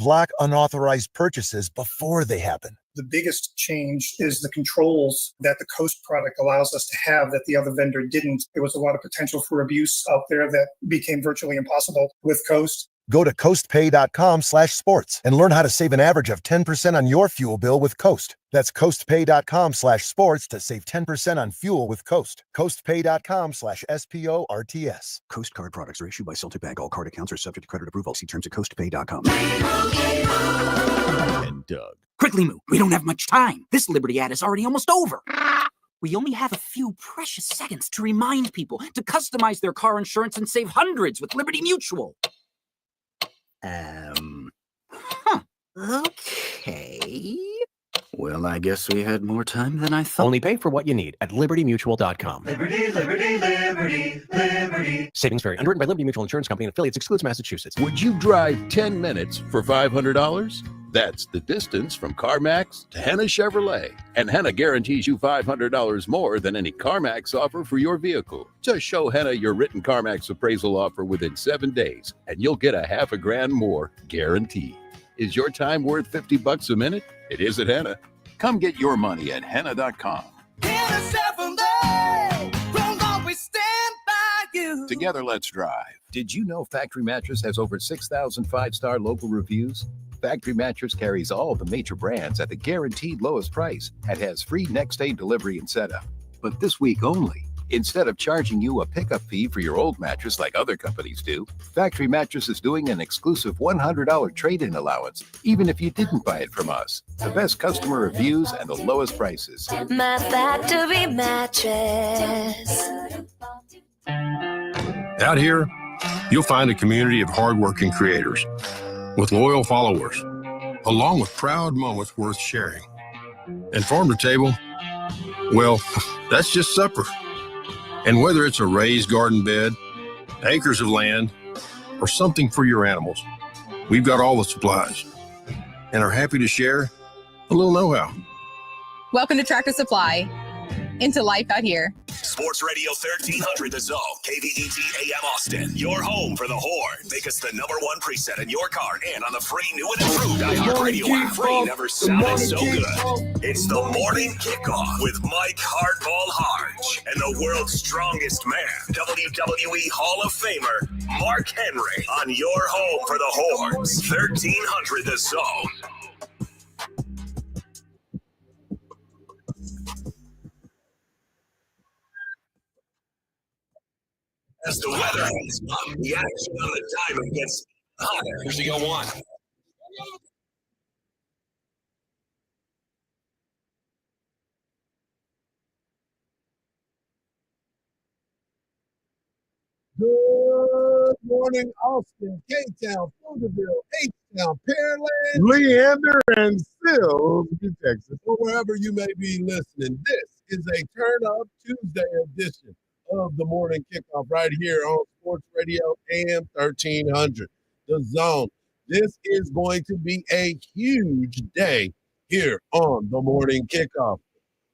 block unauthorized purchases before they happen. The biggest change is the controls that the Coast product allows us to have that the other vendor didn't. There was a lot of potential for abuse out there that became virtually impossible with Coast. Go to coastpay.com/sports and learn how to save an average of 10% on your fuel bill with Coast. That's coastpay.com/sports to save 10% on fuel with Coast. coastpay.com/SPORTS. Coast card products are issued by Celtic Bank. All card accounts are subject to credit approval. See terms at coastpay.com. And Doug. Quickly, Moo. We don't have much time. This Liberty ad is already almost over. We only have a few precious seconds to remind people to customize their car insurance and save hundreds with Liberty Mutual. Okay. Well, I guess we had more time than I thought. Only pay for what you need at libertymutual.com. Liberty, liberty, liberty, liberty. Savings vary. Underwritten by Liberty Mutual Insurance Company and affiliates. Excludes Massachusetts. Would you drive 10 minutes for $500? That's the distance from CarMax to Henna Chevrolet. And Henna guarantees you $500 more than any CarMax offer for your vehicle. Just show Henna your written CarMax appraisal offer within 7 days, and you'll get $50,000 more guaranteed. Is your time worth $50 a minute? It is at Henna. Come get your money at henna.com. Henna Chevrolet, we'll always stand by you. Together, let's drive. Did you know Factory Mattress has over 6,000 five-star local reviews? Factory Mattress carries all the major brands at the guaranteed lowest price and has free next-day delivery and setup. But this week only, instead of charging you a pickup fee for your old mattress like other companies do, Factory Mattress is doing an exclusive $100 trade-in allowance, even if you didn't buy it from us. The best customer reviews and the lowest prices. My Factory Mattress. Out here, you'll find a community of hardworking creators with loyal followers, along with proud moments worth sharing. And farm to table, well, that's just supper. And whether it's a raised garden bed, acres of land, or something for your animals, we've got all the supplies and are happy to share a little know-how. Welcome to Tractor Supply, into life out here. Sports Radio 1300 The Zone, KVET AM Austin. Your home for the Horn. Make us the #1 preset in your car and on the free new and improved iHeartRadio app. Free never sounded so good. It's the Morning Kickoff with Mike Hardball Hardge and the world's strongest man, WWE Hall of Famer, Mark Henry, on your home for the Horns. 1300 The Zone. As the weather heats up, the action on the diamond gets hotter. Here's the 0-1. Good morning, Austin, K-Town, Pflugerville, H-Town, Pearland, Leander, and Sills, Texas. Or wherever you may be listening, this is a Turn Up Tuesday edition of the Morning Kickoff right here on Sports Radio AM 1300, The Zone. This is going to be a huge day here on the Morning Kickoff.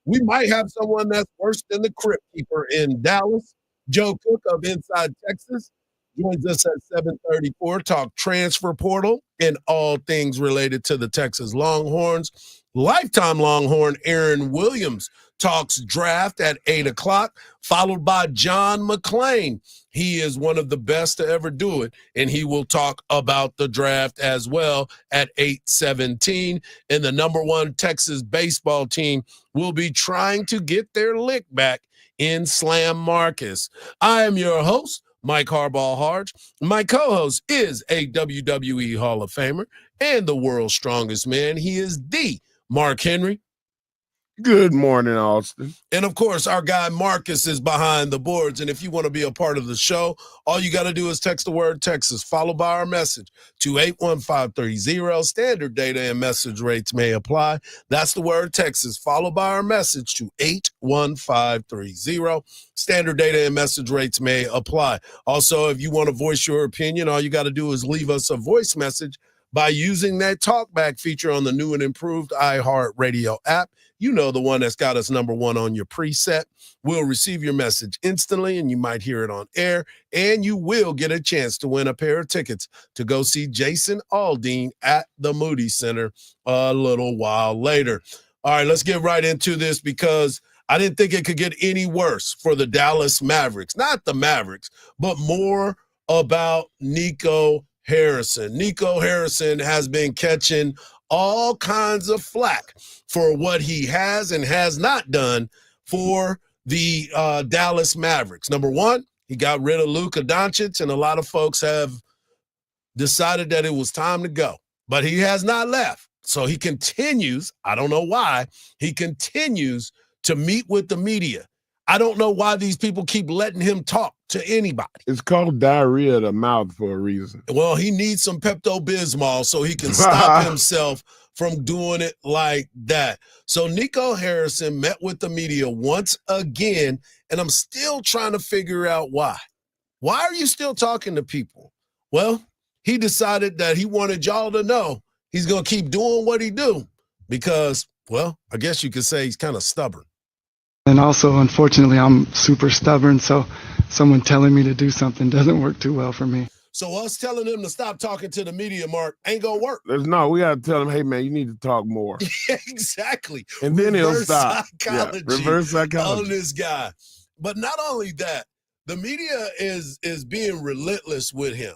We might have someone that's worse than the Crypt Keeper in Dallas. Joe Cook of Inside Texas joins us at 7:34, talk transfer portal and all things related to the Texas Longhorns. Lifetime Longhorn Aaron Williams talks draft at 8 o'clock, followed by John McClain. He is one of the best to ever do it, and he will talk about the draft as well at 8:17. And the #1 Texas baseball team will be trying to get their lick back in Slam Marcus. I am your host, Mike Hardball Hardge. My co-host is a WWE Hall of Famer and the world's strongest man. He is the Mark Henry. Good morning, Austin. And of course, our guy Marcus is behind the boards. And if you want to be a part of the show, all you got to do is text the word Texas, followed by our message to 81530. Standard data and message rates may apply. That's the word Texas, followed by our message to 81530. Standard data and message rates may apply. Also, if you want to voice your opinion, all you got to do is leave us a voice message by using that talkback feature on the new and improved iHeartRadio app. You know, the one that's got us #1 on your preset. We'll receive your message instantly, and you might hear it on air, and you will get a chance to win a pair of tickets to go see Jason Aldean at the Moody Center a little while later. All right, let's get right into this because I didn't think it could get any worse for the Dallas Mavericks. Not the Mavericks, but more about Nico Harrison. Nico Harrison has been catching all kinds of flack for what he has and has not done for the Dallas Mavericks. Number one, he got rid of Luka Doncic, and a lot of folks have decided that it was time to go. But he has not left. So he continues, I don't know why, he continues to meet with the media. I don't know why these people keep letting him talk to anybody. It's called diarrhea of the mouth for a reason. Well, he needs some Pepto-Bismol so he can stop himself from doing it like that. So Nico Harrison met with the media once again, and I'm still trying to figure out why. Why are you still talking to people? Well, he decided that he wanted y'all to know he's going to keep doing what he do because, well, I guess you could say he's kind of stubborn. And also, unfortunately, I'm super stubborn, so someone telling me to do something doesn't work too well for me. So us telling him to stop talking to the media, Mark, ain't going to work. We got to tell him, hey, man, you need to talk more. Exactly. And then he'll stop. Psychology reverse psychology on this guy. But not only that, the media is being relentless with him.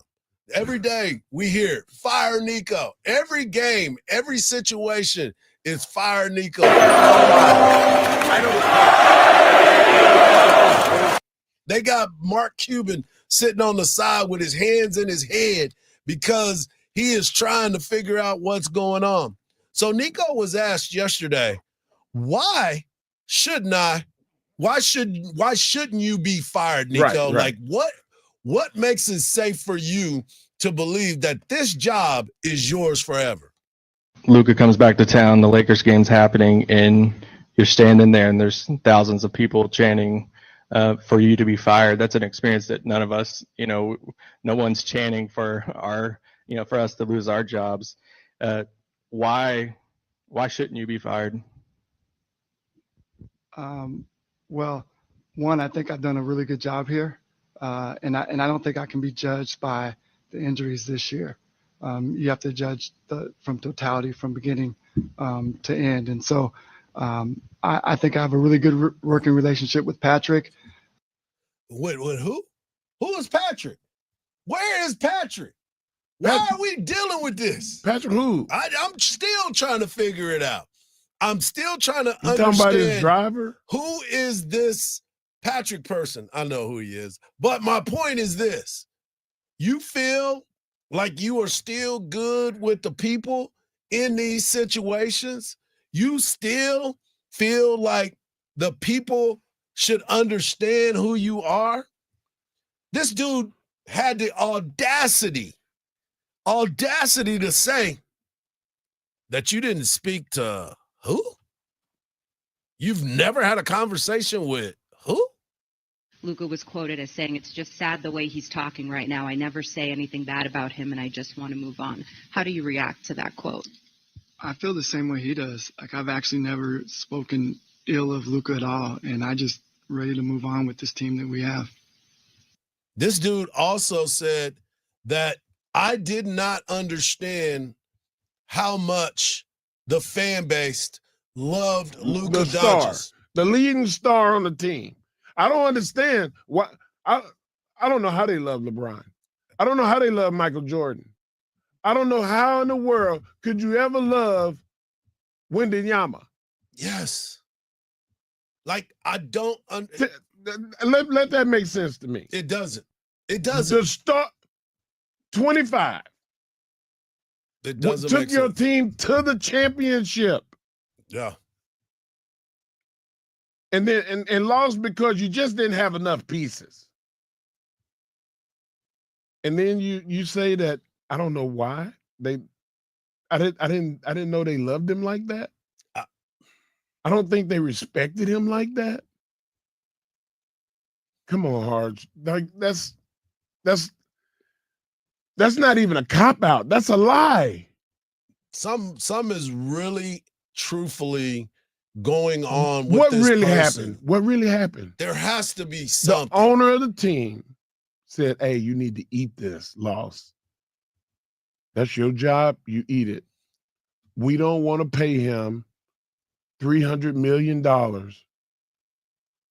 Every day we hear, fire Nico. Every game, every situation is fire Nico. They got Mark Cuban sitting on the side with his hands in his head because he is trying to figure out what's going on. So Nico was asked yesterday, why shouldn't you be fired, Nico? Right. Like what makes it safe for you to believe that this job is yours forever? Luka comes back to town, the Lakers game's happening, and you're standing there and there's thousands of people chanting for you to be fired. That's an experience that none of us, no one's chanting for for us to lose our jobs. Why shouldn't you be fired? Well, one, I think I've done a really good job here, and I don't think I can be judged by the injuries this year. You have to judge from totality, from beginning to end. And so I think I have a really good working relationship with Patrick. With who? Who is Patrick? Where is Patrick? Why are we dealing with this? Patrick who? I'm still trying to figure it out. I'm still trying to understand. Talking about his driver? Who is this Patrick person? I know who he is. But my point is this. You feel like you are still good with the people in these situations? You still feel like the people should understand who you are? This dude had the audacity to say that you didn't speak to who? You've never had a conversation with who? Luka was quoted as saying, "It's just sad the way he's talking right now. I never say anything bad about him, and I just want to move on." How do you react to that quote? I feel the same way he does. Like, I've actually never spoken ill of Luka at all, and I just ready to move on with this team that we have. This dude also said that I did not understand how much the fan base loved Luka Doncic. The leading star on the team. I don't understand why. I don't know how they love LeBron. I don't know how they love Michael Jordan. I don't know how in the world could you ever love Wembanyama. Yes. Like, I don't let that make sense to me. It doesn't. It doesn't. The start 25. It doesn't took make your sense. team to the championship. Yeah. And then and lost because you just didn't have enough pieces. And then you say that I don't know why I didn't know they loved him like that. I don't think they respected him like that. Come on, Hardge. Like that's That's not even a cop-out. That's a lie. Some is really, truthfully going on with What this really person. happened? What really happened? There has to be something. The owner of the team said, hey, you need to eat this loss. That's your job. You eat it. We don't want to pay him $300 million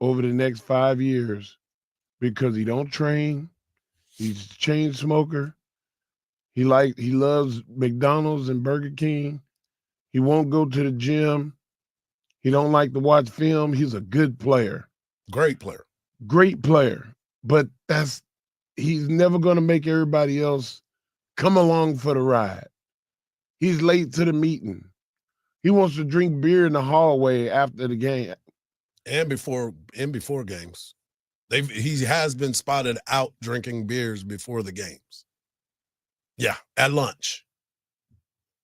over the next 5 years because he don't train. He's a chain smoker. He loves McDonald's and Burger King. He won't go to the gym. He don't like to watch film. He's a good player. Great player. Great player. But he's never going to make everybody else come along for the ride. He's late to the meeting. He wants to drink beer in the hallway after the game. And before games. He has been spotted out drinking beers before the games. Yeah, at lunch.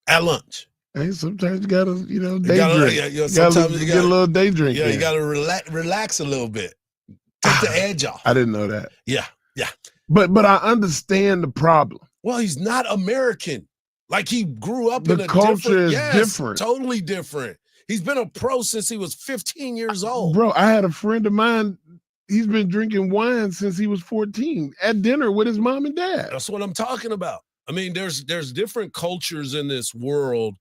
At lunch. Hey, sometimes you gotta, day drink. Sometimes you get a little day drink. Yeah, you gotta relax a little bit. Take the edge off. I didn't know that. Yeah. But I understand the problem. Well, he's not American. Like he grew up in The a culture different, is different. Totally different. He's been a pro since he was 15 years old. Bro, I had a friend of mine, he's been drinking wine since he was 14 at dinner with his mom and dad. That's what I'm talking about. I mean, there's different cultures in this world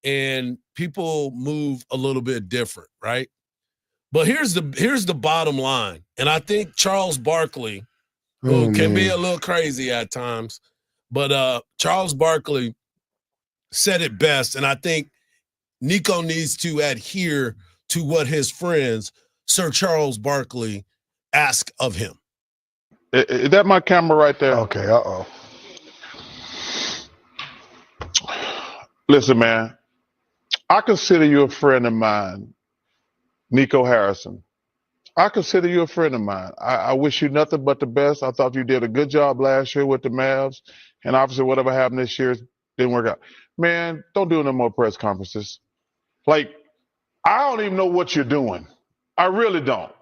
and people move a little bit different, right? But here's the bottom line. And I think Charles Barkley, who can be a little crazy at times, but Charles Barkley said it best. And I think Nico needs to adhere to what his friends, Sir Charles Barkley, ask of him. Is that my camera right there? Okay, uh-oh. Listen, man, I consider you a friend of mine, Nico Harrison. I consider you a friend of mine. I wish you nothing but the best. I thought you did a good job last year with the Mavs, and obviously whatever happened this year didn't work out. Man, don't do no more press conferences. Like, I don't even know what you're doing. I really don't.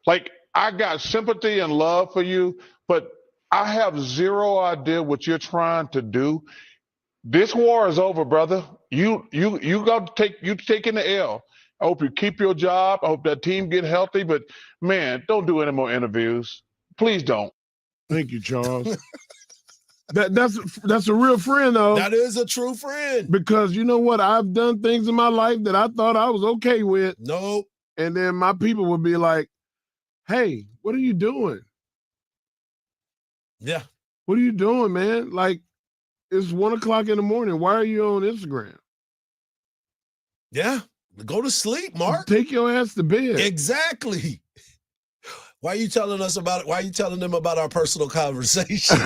Like, I got sympathy and love for you, but I have zero idea what you're trying to do. This war is over, brother. You got to taking the L. I hope you keep your job. I hope that team get healthy. But man, don't do any more interviews. Please don't. Thank you, Charles. That's a real friend, though. That is a true friend. Because you know what? I've done things in my life that I thought I was okay with. Nope. And then my people would be like, hey, what are you doing? Yeah. What are you doing, man? Like, it's 1 o'clock in the morning. Why are you on Instagram? Yeah. Go to sleep, Mark. Take your ass to bed. Exactly. Why are you telling us about it? Why are you telling them about our personal conversation?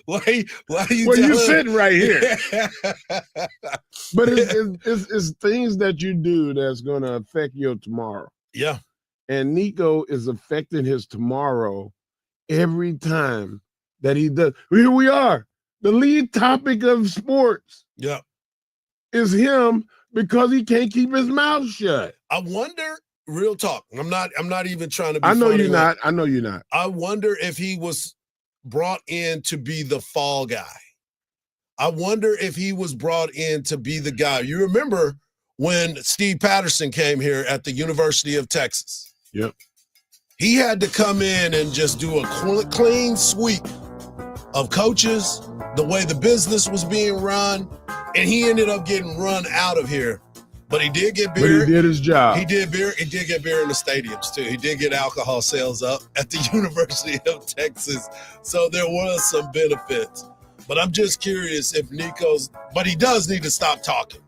why are you well, you sitting right here. But it's things that you do that's going to affect your tomorrow. Yeah. And Nico is affecting his tomorrow every time that he does. Here we are. The lead topic of sports. Yeah. Is him because he can't keep his mouth shut. I wonder, real talk. I'm not even trying to be I know funny you're not. I know you're not. I wonder if he was brought in to be the fall guy. I wonder if he was brought in to be the guy. You remember when Steve Patterson came here at the University of Texas? Yep. He had to come in and just do a clean sweep of coaches, the way the business was being run, and he ended up getting run out of here. But he did get beer. But he did his job. He did beer. He did get beer in the stadiums, too. He did get alcohol sales up at the University of Texas. So there was some benefits. But I'm just curious if but he does need to stop talking.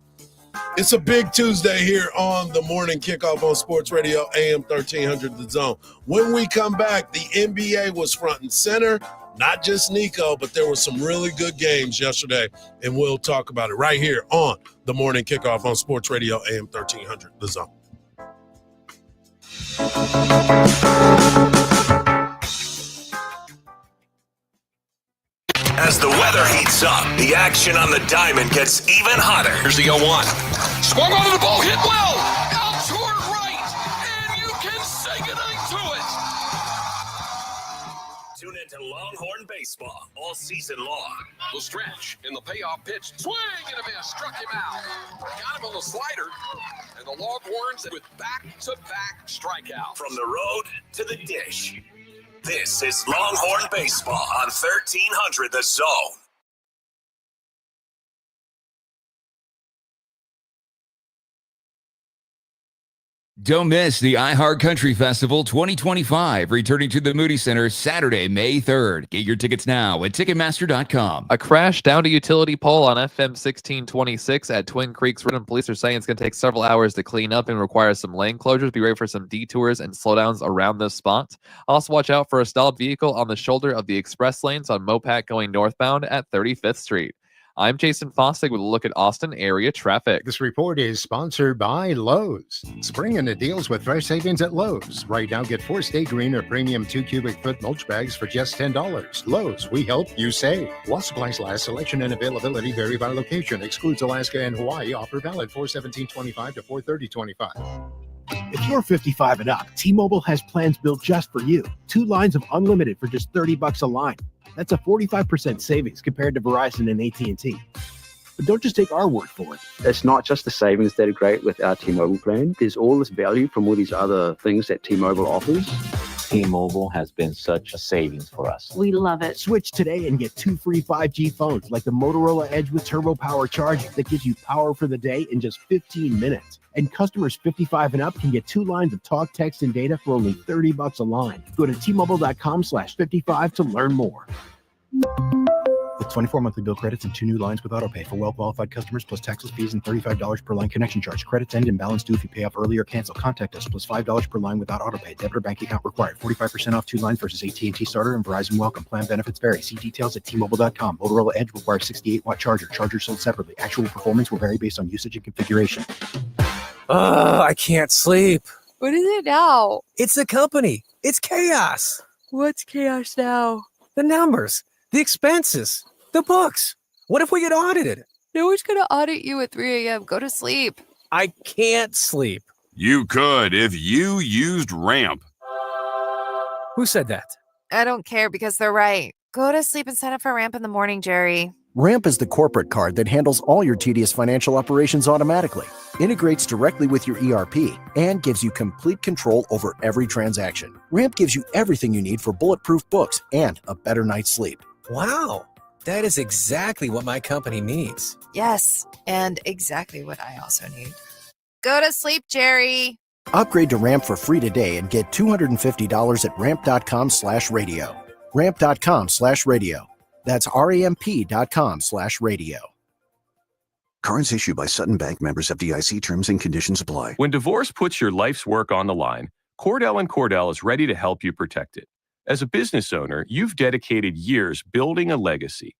It's a big Tuesday here on the Morning Kickoff on Sports Radio, AM 1300 The Zone. When we come back, the NBA was front and center. Not just Nico, but there were some really good games yesterday, and we'll talk about it right here on the Morning Kickoff on Sports Radio, AM 1300 The Zone. As the weather heats up, the action on the diamond gets even hotter. Here's the 0-1. Swung onto the ball, hit well. Out toward right, and you can say goodnight to it. Tune into Longhorn Baseball baseball all season long. The stretch in the payoff pitch. Swing and a miss. Struck him out. Got him on the slider. And the Longhorns with back-to-back strikeouts. From the road to the dish. This is Longhorn Baseball on 1300 The Zone. Don't miss the iHeart Country Festival 2025, returning to the Moody Center Saturday, May 3rd. Get your tickets now at Ticketmaster.com. A crash down to utility pole on FM 1626 at Twin Creeks Road. Police are saying it's going to take several hours to clean up and require some lane closures. Be ready for some detours and slowdowns around this spot. Also, watch out for a stalled vehicle on the shoulder of the express lanes on Mopac going northbound at 35th Street. I'm Jason Fossig with a look at Austin area traffic. This report is sponsored by Lowe's. Spring into deals with fresh savings at Lowe's. Right now, get 4 Stay Green or Premium 2 cubic foot mulch bags for just $10. Lowe's, we help you save. While supplies last, selection and availability vary by location. Excludes Alaska and Hawaii. Offer valid 4/17/25 to 4/30/25. If you're 55 and up, T-Mobile has plans built just for you. 2 lines of unlimited for just $30 a line. That's a 45% savings compared to Verizon and AT&T. But don't just take our word for it. It's not just the savings that are great with our T-Mobile plan. There's all this value from all these other things that T-Mobile offers. T-Mobile has been such a savings for us. We love it. Switch today and get 2 free 5G phones like the Motorola Edge with Turbo Power charging that gives you power for the day in just 15 minutes. And customers 55 and up can get 2 lines of talk, text, and data for only $30 a line. Go to T-Mobile.com/55 to learn more. With 24 monthly bill credits and 2 new lines with autopay for well-qualified customers plus taxes, fees, and $35 per line connection charge. Credits end and balance due if you pay off early or cancel. Contact us plus $5 per line without autopay. Debit or bank account required. 45% off 2 lines versus AT&T Starter and Verizon Welcome. Plan benefits vary. See details at T-Mobile.com. Motorola Edge requires 68-watt charger. Chargers sold separately. Actual performance will vary based on usage and configuration. I can't sleep. What is it now? It's the company. It's chaos. What's chaos now? The numbers, the expenses, the books. What if we get audited? No one's going to audit you at 3 a.m. Go to sleep. I can't sleep. You could if you used Ramp. Who said that? I don't care because they're right. Go to sleep and sign up for Ramp in the morning, Jerry. Ramp is the corporate card that handles all your tedious financial operations automatically, integrates directly with your ERP, and gives you complete control over every transaction. Ramp gives you everything you need for bulletproof books and a better night's sleep. Wow, that is exactly what my company needs. Yes, and exactly what I also need. Go to sleep, Jerry. Upgrade to Ramp for free today and get $250 at ramp.com/radio. Ramp.com/radio. That's ramp.com/radio. Cards issued by Sutton Bank, members FDIC. Terms and conditions apply. When divorce puts your life's work on the line, Cordell & Cordell is ready to help you protect it. As a business owner, you've dedicated years building a legacy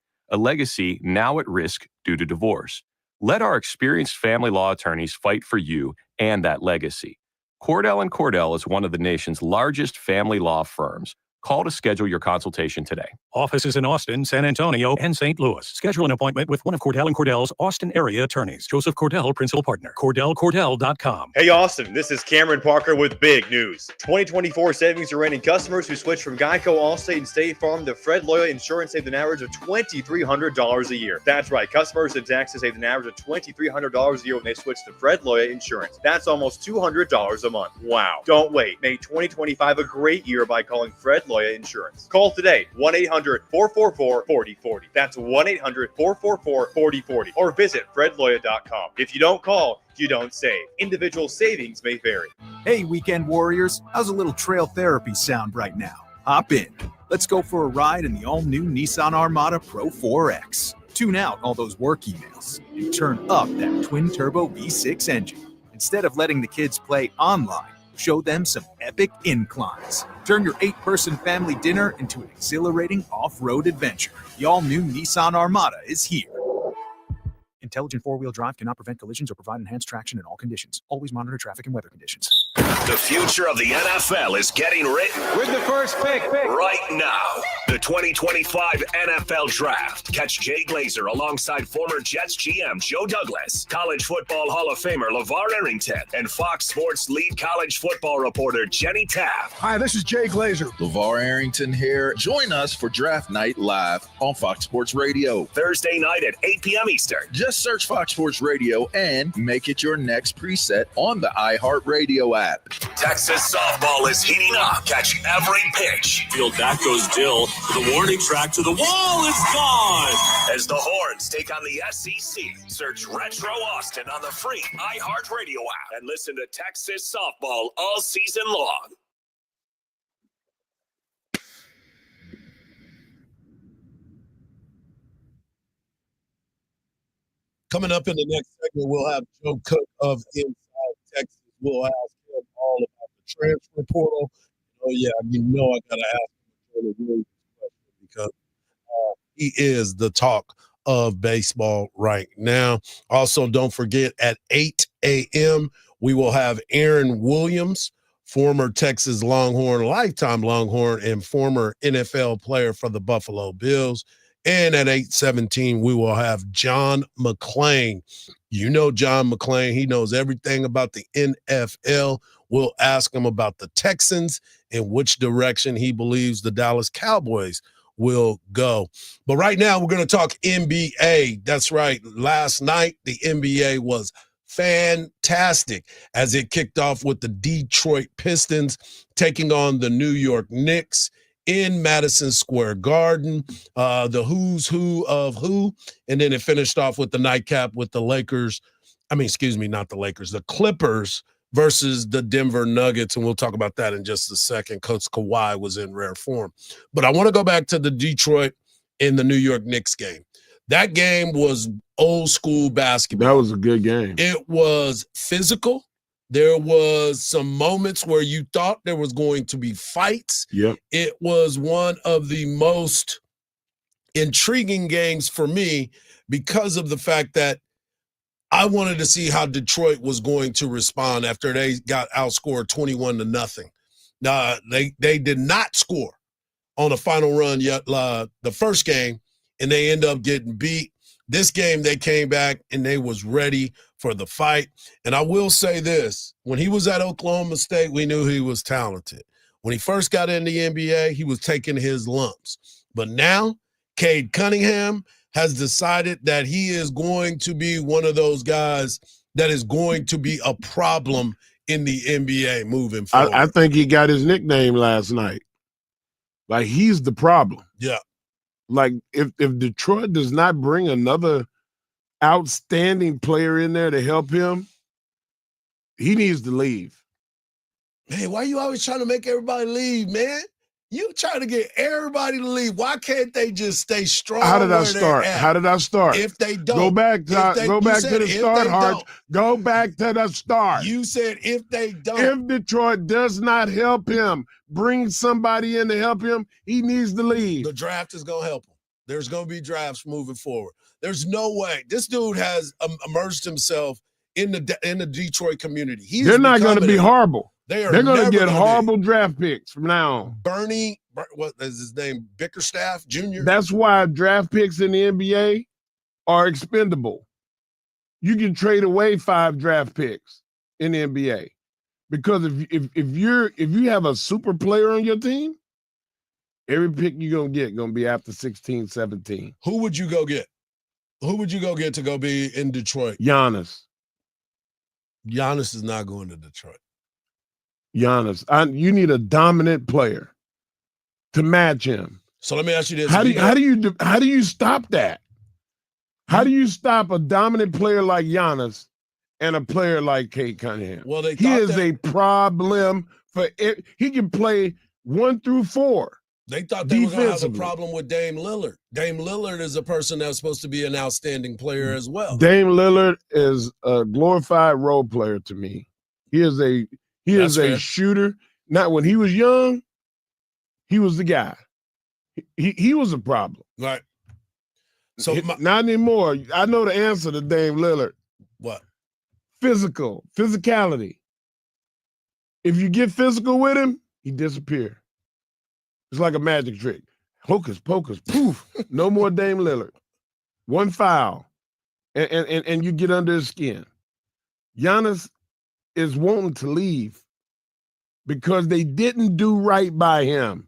now at risk due to divorce. Let our experienced family law attorneys fight for you and that legacy. Cordell & Cordell is one of the nation's largest family law firms. Call to schedule your consultation today. Offices in Austin, San Antonio, and St. Louis. Schedule an appointment with one of Cordell & Cordell's Austin area attorneys. Joseph Cordell, Principal Partner. CordellCordell.com. Hey, Austin, this is Cameron Parker with big news. 2024 savings are raining customers who switch from Geico, Allstate, and State Farm to Fred Loya Insurance saved an average of $2,300 a year. That's right. Customers in Texas saved an average of $2,300 a year when they switch to Fred Loya Insurance. That's almost $200 a month. Wow. Don't wait. Make 2025 a great year by calling Fred Loya Insurance. Call today, 1-800-444-4040. That's 1-800-444-4040. Or visit fredloya.com. If you don't call, you don't save. Individual savings may vary. Hey, weekend warriors. How's a little trail therapy sound right now? Hop in. Let's go for a ride in the all-new Nissan Armada Pro 4X. Tune out all those work emails and turn up that twin-turbo V6 engine. Instead of letting the kids play online, show them some epic inclines. Turn your 8-person family dinner into an exhilarating off-road adventure. The all-new Nissan Armada is here. Intelligent four-wheel drive cannot prevent collisions or provide enhanced traction in all conditions. Always monitor traffic and weather conditions. The future of the NFL is getting written with the first pick right now. The 2025 NFL Draft. Catch Jay Glazer alongside former Jets GM Joe Douglas, College Football Hall of Famer LeVar Arrington, and Fox Sports lead college football reporter Jenny Taft. Hi, this is Jay Glazer. LeVar Arrington here. Join us for Draft Night live on Fox Sports Radio. Thursday night at 8 p.m. Eastern. Just search Fox Sports Radio and make it your next preset on the iHeartRadio app. Texas softball is heating up. Catch every pitch. Field back goes Dill. The warning track to the wall is gone. As the Horns take on the SEC, search Retro Austin on the free iHeartRadio app and listen to Texas softball all season long. Coming up in the next segment, we'll have Joe Cook of Inside Texas. We'll ask him all about the transfer portal. Oh, yeah, I got to ask him a really question because he is the talk of baseball right now. Also, don't forget, at 8 a.m., we will have Aaron Williams, former Texas Longhorn, lifetime Longhorn, and former NFL player for the Buffalo Bills. And at 8:17, we will have John McClain. You know John McClain. He knows everything about the NFL. We'll ask him about the Texans and which direction he believes the Dallas Cowboys will go. But right now, we're going to talk NBA. That's right. Last night, the NBA was fantastic as it kicked off with the Detroit Pistons taking on the New York Knicks in Madison Square Garden, the who's who of who. And then it finished off with the nightcap with the Lakers. Not the Lakers, the Clippers versus the Denver Nuggets. And we'll talk about that in just a second. Coach Kawhi was in rare form. But I want to go back to the Detroit and the New York Knicks game. That game was old school basketball. That was a good game. It was physical. There was some moments where you thought there was going to be fights. Yep. It was one of the most intriguing games for me because of the fact that I wanted to see how Detroit was going to respond after they got outscored 21-0. They did not score on the final run yet the first game, and they end up getting beat. This game, they came back, and they was ready for the fight. And I will say this, when he was at Oklahoma State, we knew he was talented. When he first got in the NBA, he was taking his lumps. But now, Cade Cunningham has decided that he is going to be one of those guys that is going to be a problem in the NBA moving forward. I think he got his nickname last night. Like, he's the problem. Yeah. Like, if Detroit does not bring another outstanding player in there to help him, he needs to leave. Man, why are you always trying to make everybody leave, man? You trying to get everybody to leave. Why can't they just stay strong? How did I start? If they don't. Go back to the start, Hardge. Go back to the start. You said if they don't. If Detroit does not help him, bring somebody in to help him, he needs to leave. The draft is going to help him. There's going to be drafts moving forward. There's no way. This dude has immersed himself in the Detroit community. They're not going to be horrible. They're going to get horrible draft picks from now on. Bernie, what is his name? Bickerstaff Jr.? That's why draft picks in the NBA are expendable. You can trade away 5 draft picks in the NBA. Because if you have a super player on your team, every pick you're going to get going to be after 16, 17. Who would you go get? Who would you go get to go be in Detroit? Giannis. Giannis is not going to Detroit. Giannis. You need a dominant player to match him. So let me ask you this. How do you stop that? How do you stop a dominant player like Giannis and a player like Cade Cunningham? Well, he is a problem for it. He can play 1 through 4. They thought they were going to have a problem with Dame Lillard. Dame Lillard is a person that's supposed to be an outstanding player as well. Dame Lillard is a glorified role player to me. He is a shooter. Not when he was young, he was the guy. He was a problem. Right. So not anymore. I know the answer to Dame Lillard. What? Physicality. If you get physical with him, he disappears. It's like a magic trick. Hocus pocus, poof. No more Dame Lillard. One foul, and you get under his skin. Giannis is wanting to leave because they didn't do right by him.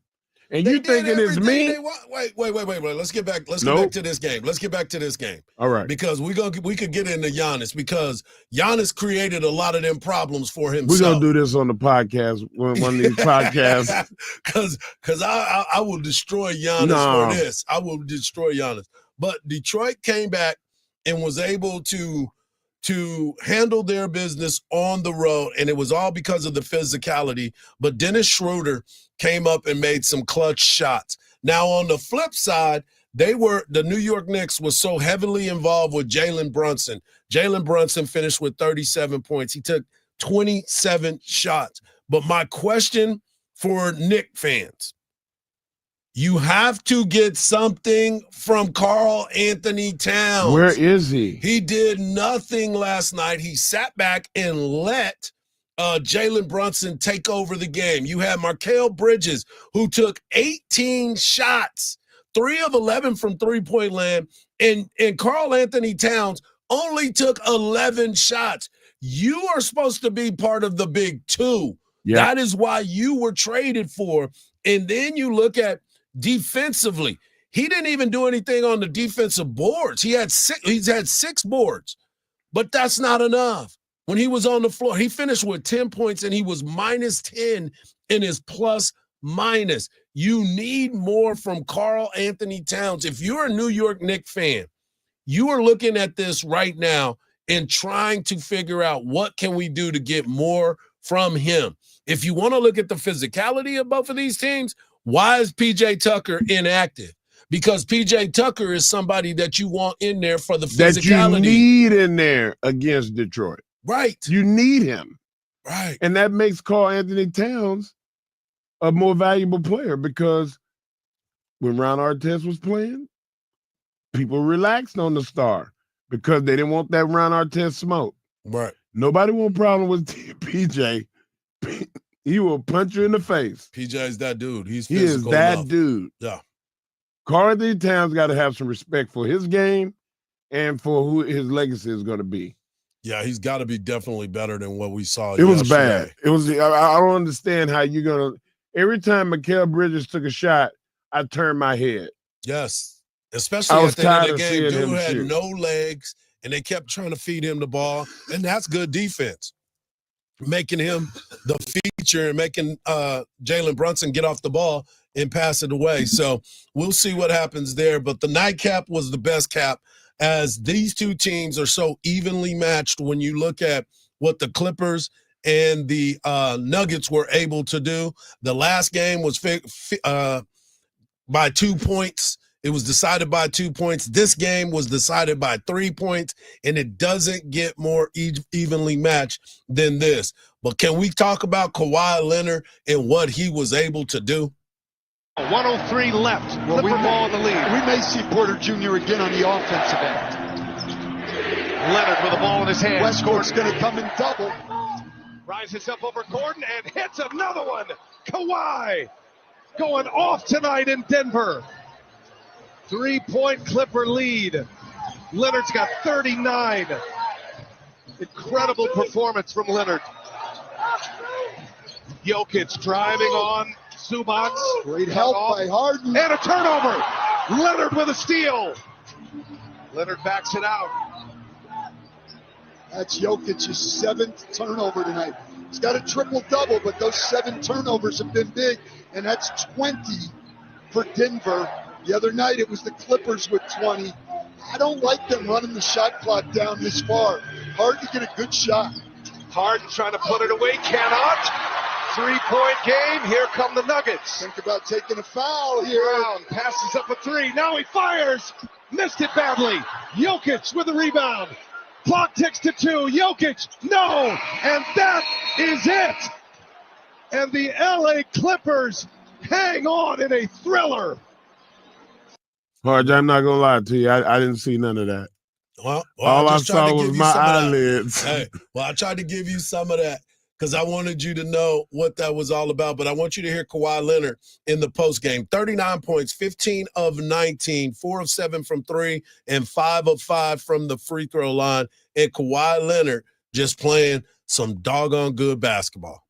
And you thinking it's me? Wait. Let's get back to this game. Let's get back to this game. All right. Because we could get into Giannis because Giannis created a lot of them problems for himself. We're gonna do this on the podcast, one of these podcasts. Because I will destroy Giannis for this. I will destroy Giannis. But Detroit came back and was able to handle their business on the road, and it was all because of the physicality. But Dennis Schroeder came up and made some clutch shots. Now, on the flip side, the New York Knicks was so heavily involved with Jalen Brunson. Jalen Brunson finished with 37 points. He took 27 shots. But my question for Knicks fans, you have to get something from Karl Anthony Towns. Where is he? He did nothing last night. He sat back and let Jalen Brunson take over the game. You had Mikal Bridges, who took 18 shots, 3 of 11 from three-point land, and Karl Anthony Towns only took 11 shots. You are supposed to be part of the big two. Yeah. That is why you were traded for. And then you look at defensively, he didn't even do anything on the defensive boards. He's had 6 boards, but that's not enough. When he was on the floor, he finished with 10 points and he was minus 10 in his plus minus. You need more from Karl Anthony Towns. If you're a New York Knicks fan, you are looking at this right now and trying to figure out what can we do to get more from him. If you want to look at the physicality of both of these teams, why is P.J. Tucker inactive? Because P.J. Tucker is somebody that you want in there for the physicality. That you need in there against Detroit. Right. You need him. Right. And that makes Karl Anthony Towns a more valuable player because when Ron Artest was playing, people relaxed on the star because they didn't want that Ron Artest smoke. Right. Nobody want a problem with PJ. He will punch you in the face. PJ's that dude. He is that enough. dude. Yeah. Karl Anthony Towns got to have some respect for his game and for who his legacy is going to be. Yeah, he's got to be definitely better than what we saw. It was bad. It was. I don't understand how you're gonna. Every time Mikal Bridges took a shot, I turned my head. Yes, especially at the end of the game, dude had no legs, and they kept trying to feed him the ball, and that's good defense, making him the feature and making Jalen Brunson get off the ball and pass it away. So we'll see what happens there. But the nightcap was the best cap, as these two teams are so evenly matched when you look at what the Clippers and the Nuggets were able to do. The last game was by 2 points. It was decided by 2 points. This game was decided by 3 points, and it doesn't get more evenly matched than this. But can we talk about Kawhi Leonard and what he was able to do? 103 left. Well, ball in the lead. We may see Porter Jr. again on the offensive end. Leonard with the ball in his hand. Westcourt's going to come in double. Rises up over Gordon and hits another one. Kawhi going off tonight in Denver. 3-point Clipper lead. Leonard's got 39. Incredible performance from Leonard. Jokic driving on Zubac. Great help by Harden. And a turnover. Leonard with a steal. Leonard backs it out. That's Jokic's 7th turnover tonight. He's got a triple-double, but those 7 turnovers have been big, and that's 20 for Denver. The other night it was the Clippers with 20. I don't like them running the shot clock down this far. Hard to get a good shot. Harden trying to put it away, cannot. 3-point game. Here come the Nuggets. Think about taking a foul here. Brown passes up a 3. Now he fires. Missed it badly. Jokic with the rebound. Clock ticks to 2. Jokic, no. And that is it. And the LA Clippers hang on in a thriller. Hardge, I'm not going to lie to you. I didn't see none of that. Well, all I saw was my eyelids. Hey, well, I tried to give you some of that because I wanted you to know what that was all about. But I want you to hear Kawhi Leonard in the postgame. 39 points, 15 of 19, 4 of 7 from 3, and 5 of 5 from the free throw line. And Kawhi Leonard just playing some doggone good basketball.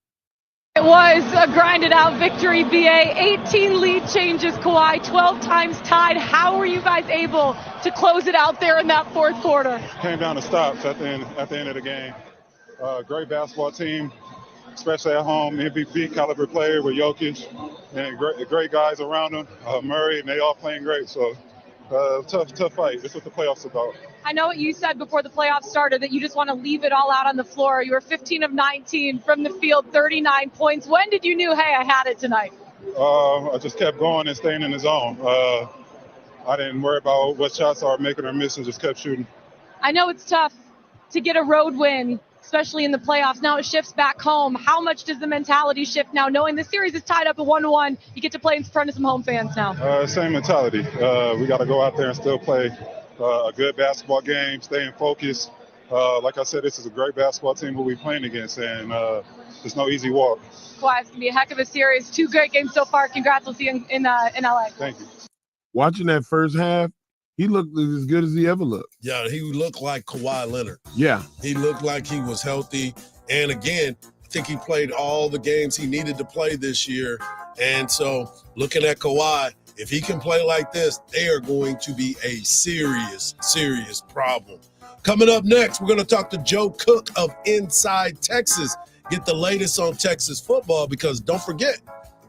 It was a grinded-out victory, BA. 18 lead changes, Kawhi, 12 times tied. How were you guys able to close it out there in that fourth quarter? Came down to stops at the end of the game. Great basketball team, especially at home. MVP caliber player with Jokic and great guys around him. Murray, and they all playing great. So tough fight. That's what the playoffs about. I know what you said before the playoffs started, that you just want to leave it all out on the floor. You were 15 of 19 from the field, 39 points. When did you know, hey, I had it tonight? I just kept going and staying in the zone. I didn't worry about what shots I was making or missing, just kept shooting. I know it's tough to get a road win, especially in the playoffs. Now it shifts back home. How much does the mentality shift now, knowing the series is tied up at 1-1? You get to play in front of some home fans now. Same mentality. We got to go out there and still play a good basketball game, staying focused. Like I said, this is a great basketball team who we're playing against, and it's no easy walk. Well, it's going to be a heck of a series. 2 great games so far. Congrats. We'll see you in LA. Thank you. Watching that first half, he looked as good as he ever looked. Yeah, he looked like Kawhi Leonard. Yeah. He looked like he was healthy. And again, I think he played all the games he needed to play this year. And so looking at Kawhi, if he can play like this, they are going to be a serious, serious problem. Coming up next, we're going to talk to Joe Cook of Inside Texas. Get the latest on Texas football, because don't forget,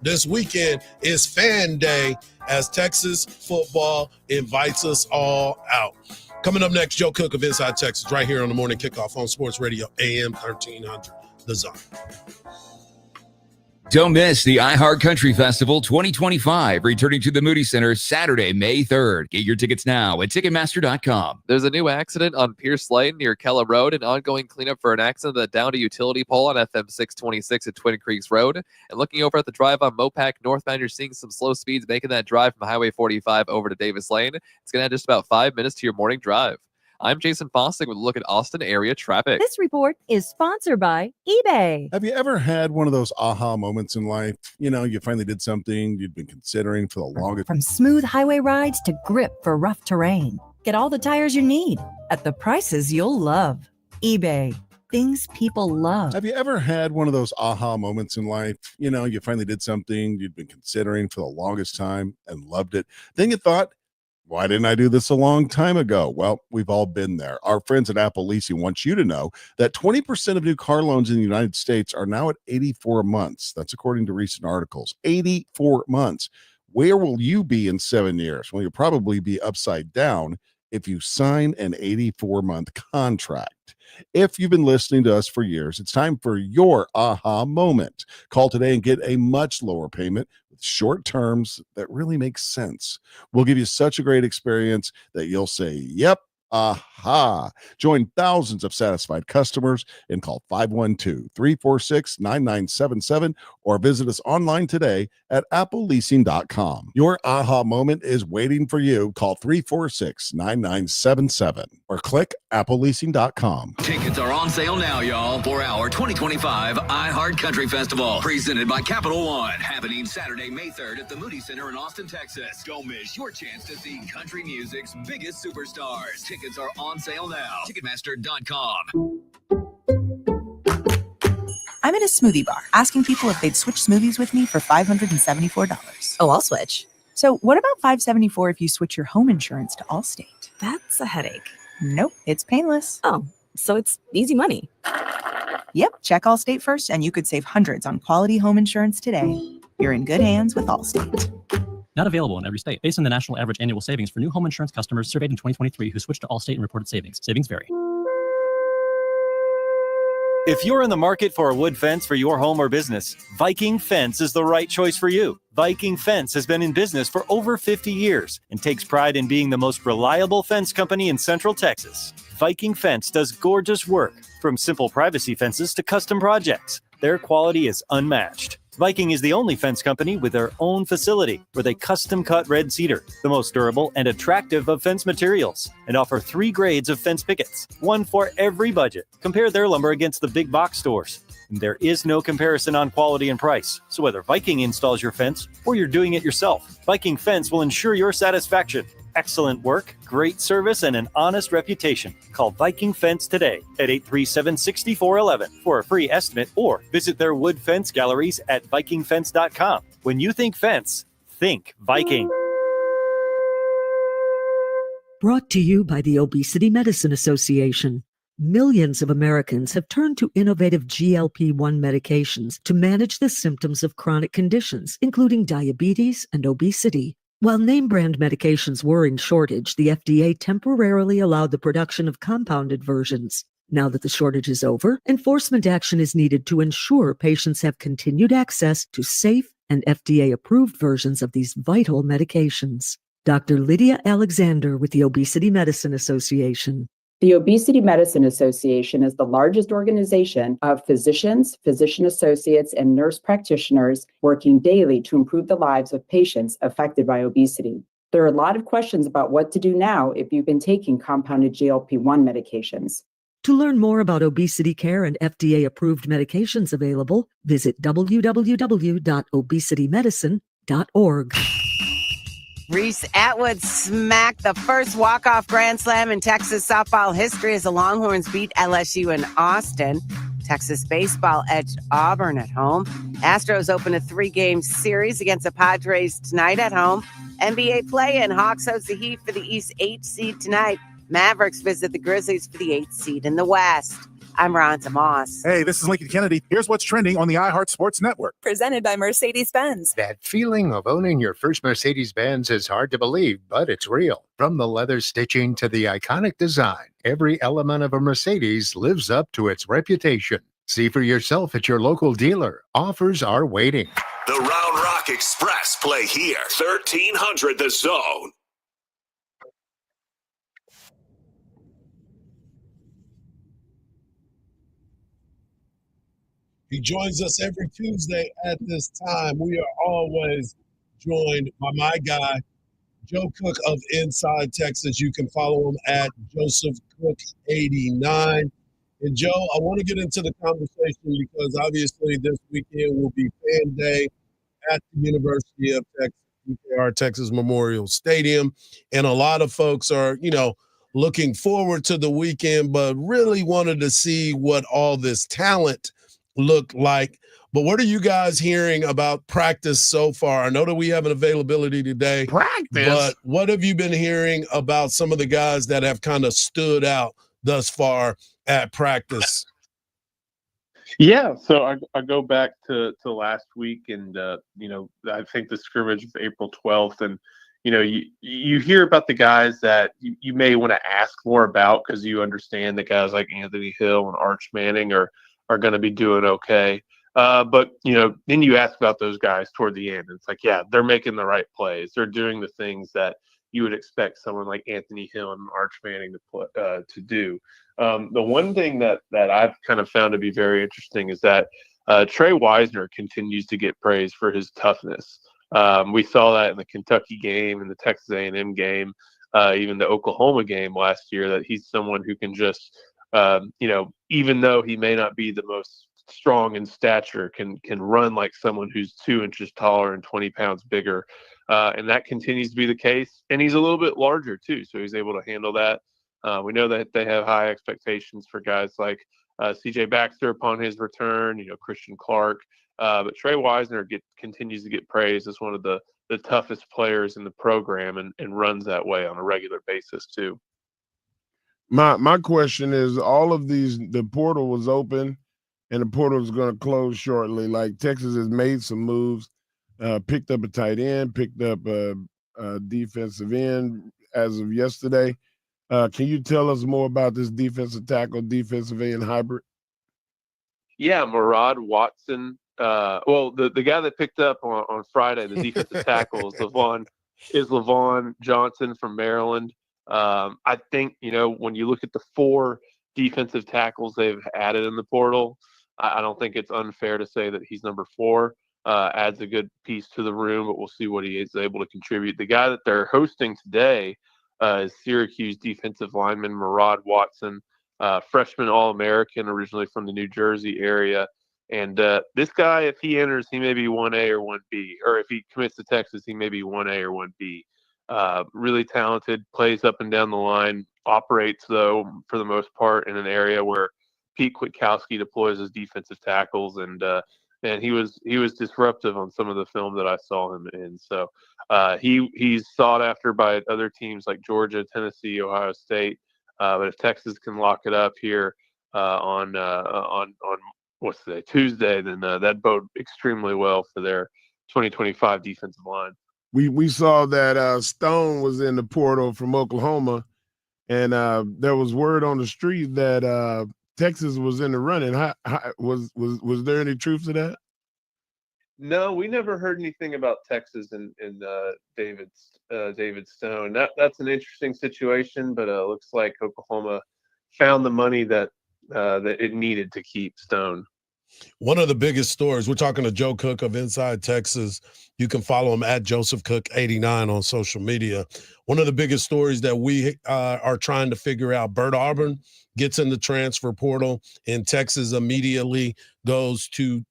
this weekend is Fan Day as Texas football invites us all out. Coming up next, Joe Cook of Inside Texas, right here on the Morning Kickoff on Sports Radio AM 1300, The Zone. Don't miss the iHeart Country Festival 2025, returning to the Moody Center Saturday, May 3rd. Get your tickets now at Ticketmaster.com. There's a new accident on Pierce Lane near Keller Road, and ongoing cleanup for an accident that downed a utility pole on FM 626 at Twin Creeks Road. And looking over at the drive on Mopac northbound, you're seeing some slow speeds making that drive from Highway 45 over to Davis Lane. It's going to add just about 5 minutes to your morning drive. I'm Jason Fossing with a look at Austin area traffic. This report is sponsored by eBay. Have you ever had one of those aha moments in life? You know, you finally did something you'd been considering for the longest. From smooth highway rides to grip for rough terrain. Get all the tires you need at the prices you'll love. eBay. Things people love. Have you ever had one of those aha moments in life? You know, you finally did something you'd been considering for the longest time and loved it. Then you thought, why didn't I do this a long time ago? Well, we've all been there. Our friends at Apple Leasing want you to know that 20% of new car loans in the United States are now at 84 months. That's according to recent articles. 84 months. Where will you be in 7 years? Well, you'll probably be upside down if you sign an 84-month contract. If you've been listening to us for years, it's time for your aha moment. Call today and get a much lower payment with short terms that really make sense. We'll give you such a great experience that you'll say, yep, aha. Join thousands of satisfied customers and call 512-346-9977 or visit us online today at appleleasing.com. Your aha moment is waiting for you. Call 346-9977 or click appleleasing.com. Tickets are on sale now, y'all, for our 2025 iHeart Country Festival, presented by Capital One, happening Saturday, May 3rd at the Moody Center in Austin, Texas. Don't miss your chance to see country music's biggest superstars. Tickets are on sale now. Ticketmaster.com. I'm at a smoothie bar asking people if they'd switch smoothies with me for $574. Oh, I'll switch. So what about $574 if you switch your home insurance to Allstate? That's a headache. Nope, it's painless. Oh, so it's easy money. Yep, check Allstate first and you could save hundreds on quality home insurance today. You're in good hands with Allstate. Not available in every state. Based on the national average annual savings for new home insurance customers surveyed in 2023 who switched to Allstate and reported savings. Savings vary. If you're in the market for a wood fence for your home or business, Viking Fence is the right choice for you. Viking Fence has been in business for over 50 years and takes pride in being the most reliable fence company in Central Texas. Viking Fence does gorgeous work, from simple privacy fences to custom projects. Their quality is unmatched. Viking is the only fence company with their own facility where they custom cut red cedar, the most durable and attractive of fence materials, and offer 3 grades of fence pickets, one for every budget. Compare their lumber against the big box stores. And there is no comparison on quality and price. So whether Viking installs your fence or you're doing it yourself, Viking Fence will ensure your satisfaction. Excellent work, great service, and an honest reputation. Call Viking Fence today at 837-6411 for a free estimate or visit their wood fence galleries at vikingfence.com. When you think fence, think Viking. Brought to you by the Obesity Medicine Association. Millions of Americans have turned to innovative GLP-1 medications to manage the symptoms of chronic conditions, including diabetes and obesity. While name-brand medications were in shortage, the FDA temporarily allowed the production of compounded versions. Now that the shortage is over, enforcement action is needed to ensure patients have continued access to safe and FDA-approved versions of these vital medications. Dr. Lydia Alexander with the Obesity Medicine Association. The Obesity Medicine Association is the largest organization of physicians, physician associates, and nurse practitioners working daily to improve the lives of patients affected by obesity. There are a lot of questions about what to do now if you've been taking compounded GLP-1 medications. To learn more about obesity care and FDA-approved medications available, visit www.obesitymedicine.org. Reese Atwood smacked the first walk-off grand slam in Texas softball history as the Longhorns beat LSU in Austin. Texas baseball edged Auburn at home. Astros open a 3-game series against the Padres tonight at home. NBA play-in, Hawks host the Heat for the East 8th seed tonight. Mavericks visit the Grizzlies for the 8th seed in the West. I'm Ron Moss. Hey, this is Lincoln Kennedy. Here's what's trending on the iHeart Sports Network. Presented by Mercedes-Benz. That feeling of owning your first Mercedes-Benz is hard to believe, but it's real. From the leather stitching to the iconic design, every element of a Mercedes lives up to its reputation. See for yourself at your local dealer. Offers are waiting. The Round Rock Express play here. 1300 The Zone. He joins us every Tuesday at this time. We are always joined by my guy, Joe Cook of Inside Texas. You can follow him at Joseph Cook 89. And Joe, I want to get into the conversation because obviously this weekend will be Fan Day at the University of Texas, UKR Texas Memorial Stadium. And a lot of folks are, looking forward to the weekend, but really wanted to see what all this talent looked like. But what are you guys hearing about practice so far? I know that we have an availability today. Practice? But what have you been hearing about some of the guys that have kind of stood out thus far at practice? Yeah, so I go back to last week, and I think the scrimmage was April 12th, and you hear about the guys that you may want to ask more about because you understand that guys like Anthony Hill and Arch Manning are going to be doing okay. But then you ask about those guys toward the end. And it's like, yeah, they're making the right plays. They're doing the things that you would expect someone like Anthony Hill and Arch Manning to do. The one thing that I've kind of found to be very interesting is that Trey Wisner continues to get praise for his toughness. We saw that in the Kentucky game, in the Texas A&M game, even the Oklahoma game last year, that he's someone who can just, even though he may not be the most strong in stature, can run like someone who's 2 inches taller and 20 pounds bigger. And that continues to be the case. And he's a little bit larger too, so he's able to handle that. We know that they have high expectations for guys like C.J. Baxter upon his return, Christian Clark. But Trey Wisner continues to get praised as one of the toughest players in the program and runs that way on a regular basis too. My question is, all of these, the portal was open and the portal is going to close shortly. Like Texas has made some moves, picked up a tight end, picked up a defensive end as of yesterday. Can you tell us more about this defensive tackle, defensive end hybrid? Yeah, Murad Watson. The guy that picked up on Friday, the defensive tackle is Lavon Johnson from Maryland. I think, when you look at the 4 defensive tackles they've added in the portal, I don't think it's unfair to say that he's number 4. adds a good piece to the room, but we'll see what he is able to contribute. The guy that they're hosting today is Syracuse defensive lineman Murad Watson, freshman All-American, originally from the New Jersey area. And this guy, if he enters, he may be 1A or 1B, or if he commits to Texas, he may be 1A or 1B. Really talented, plays up and down the line, operates, though, for the most part, in an area where Pete Kwiatkowski deploys his defensive tackles, and he was disruptive on some of the film that I saw him in. So he's sought after by other teams like Georgia, Tennessee, Ohio State. But if Texas can lock it up here on what's today, Tuesday, then that bode extremely well for their 2025 defensive line. We saw that Stone was in the portal from Oklahoma, and there was word on the street that Texas was in the running. Was there any truth to that? No, we never heard anything about Texas and David Stone. That's an interesting situation, but it looks like Oklahoma found the money that it needed to keep Stone. One of the biggest stories, we're talking to Joe Cook of Inside Texas. You can follow him at Joseph Cook 89 on social media. One of the biggest stories that we are trying to figure out, Bert Auburn gets in the transfer portal, and Texas immediately goes to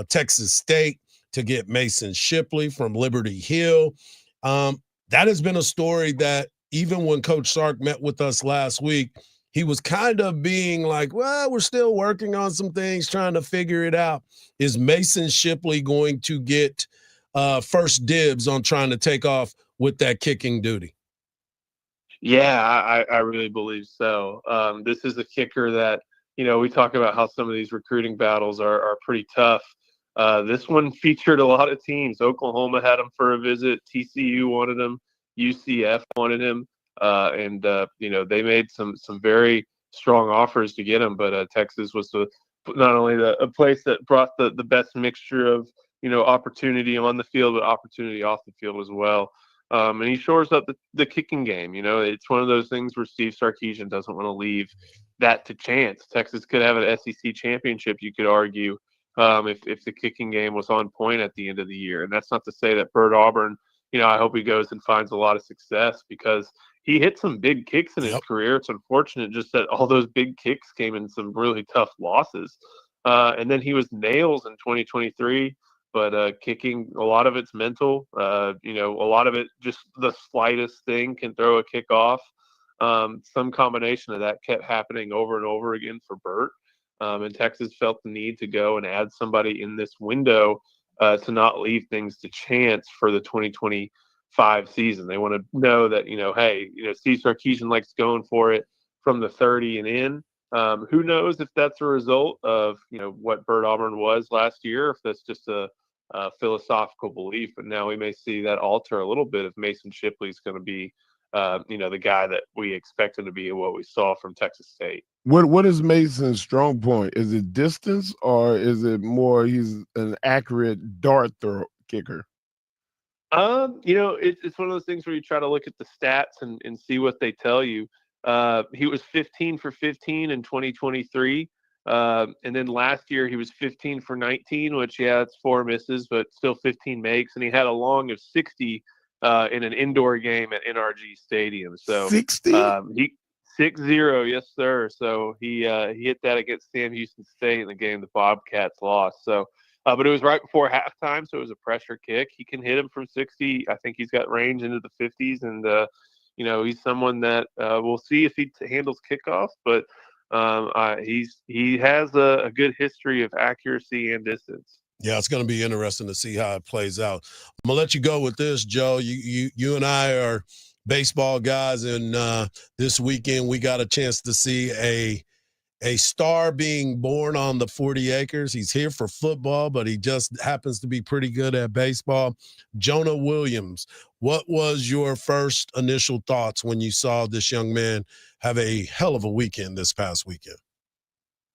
Texas State to get Mason Shipley from Liberty Hill. That has been a story that even when Coach Sark met with us last week, he was kind of being like, well, we're still working on some things, trying to figure it out. Is Mason Shipley going to get first dibs on trying to take off with that kicking duty? Yeah, I really believe so. This is a kicker that, we talk about how some of these recruiting battles are pretty tough. This one featured a lot of teams. Oklahoma had him for a visit. TCU wanted him. UCF wanted him. And they made some very strong offers to get him, but Texas was not only a place that brought the best mixture of opportunity on the field, but opportunity off the field as well. And he shores up the kicking game. It's one of those things where Steve Sarkisian doesn't want to leave that to chance. Texas could have an SEC championship, you could argue, if the kicking game was on point at the end of the year. And that's not to say that Bert Auburn, I hope he goes and finds a lot of success, because he hit some big kicks in his career. It's unfortunate just that all those big kicks came in some really tough losses. And then he was nails in 2023, but kicking, a lot of it's mental. A lot of it, just the slightest thing can throw a kick off. Some combination of that kept happening over and over again for Bert. And Texas felt the need to go and add somebody in this window to not leave things to chance for the 2025 season. They want to know that, hey, Steve Sarkisian likes going for it from the 30 and in. Who knows if that's a result of, what Bert Auburn was last year, if that's just a philosophical belief. But now we may see that alter a little bit if Mason Shipley's going to be, the guy that we expect him to be, what we saw from Texas State. What is Mason's strong point? Is it distance, or is it more he's an accurate dart throw kicker? It's one of those things where you try to look at the stats and see what they tell you. He was 15 for 15 in 2023. And then last year he was 15 for 19, which, it's 4 misses, but still 15 makes. And he had a long of 60 in an indoor game at NRG Stadium. So 60? He 6-0, yes, sir. So he hit that against Sam Houston State in the game the Bobcats lost. So, but it was right before halftime, so it was a pressure kick. He can hit him from 60. I think he's got range into the 50s, and he's someone that we'll see if he handles kickoff. But he has a good history of accuracy and distance. Yeah, it's going to be interesting to see how it plays out. I'm gonna let you go with this, Joe. You and I are baseball guys, and this weekend we got a chance to see a star being born on the 40 acres. He's here for football, but he just happens to be pretty good at baseball. Jonah Williams, what was your first initial thoughts when you saw this young man have a hell of a weekend this past weekend?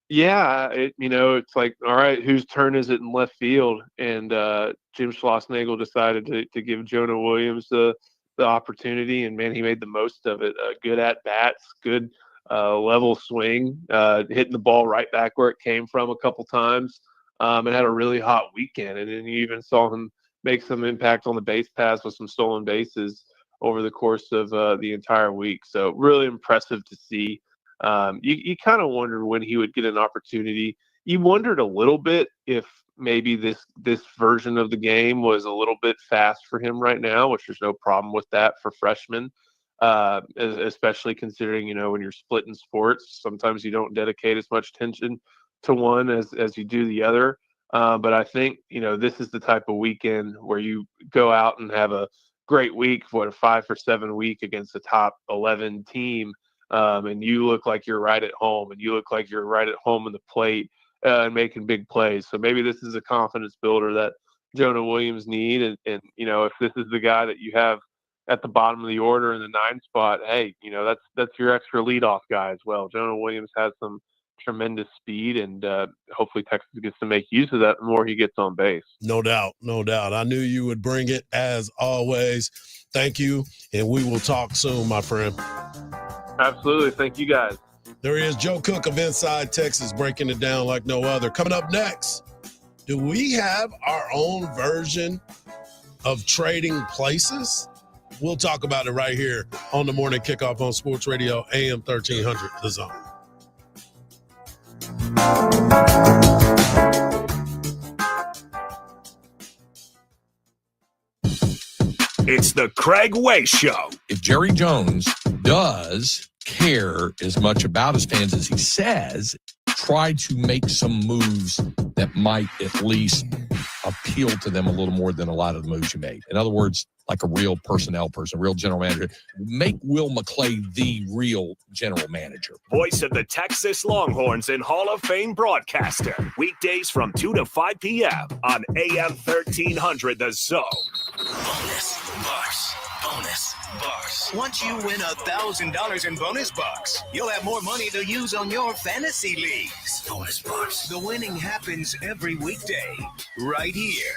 Yeah, it's like, all right, whose turn is it in left field? And Jim Schlossnagle decided to give Jonah Williams the opportunity, and man, he made the most of it. Good at bats, good level swing, hitting the ball right back where it came from a couple times. and had a really hot weekend. And then you even saw him make some impact on the base pass with some stolen bases over the course of the entire week. So really impressive to see. You kind of wondered when he would get an opportunity. You wondered a little bit if maybe this version of the game was a little bit fast for him right now, which there's no problem with that for freshmen, especially considering, when you're splitting sports, sometimes you don't dedicate as much attention to one as you do the other. But I think, this is the type of weekend where you go out and have a great week, a 5 for 7 week against a top 11 team. And you look like you're right at home, and you look like you're right at home in the plate and making big plays. So maybe this is a confidence builder that Jonah Williams need. And if this is the guy that you have at the bottom of the order in the 9 spot, hey, that's your extra leadoff guy as well. Jonah Williams has some tremendous speed, and hopefully Texas gets to make use of that the more he gets on base. No doubt. I knew you would bring it, as always. Thank you, and we will talk soon, my friend. Absolutely. Thank you, guys. There he is, Joe Cook of Inside Texas, breaking it down like no other. Coming up next, do we have our own version of trading places? We'll talk about it right here on the Morning Kickoff on Sports Radio, AM 1300, The Zone. It's the Craig Way Show. If Jerry Jones does care as much about his fans as he says, try to make some moves that might at least appeal to them a little more than a lot of the moves you made. In other words, like a real personnel person, real general manager. Make Will McClay the real general manager. Voice of the Texas Longhorns and Hall of Fame broadcaster. Weekdays from 2 to 5 p.m. on AM 1300 The Zone. Bonus bucks. Bonus bucks. Once you win $1,000 in bonus bucks, you'll have more money to use on your fantasy leagues. Bonus bucks. The winning happens every weekday, right here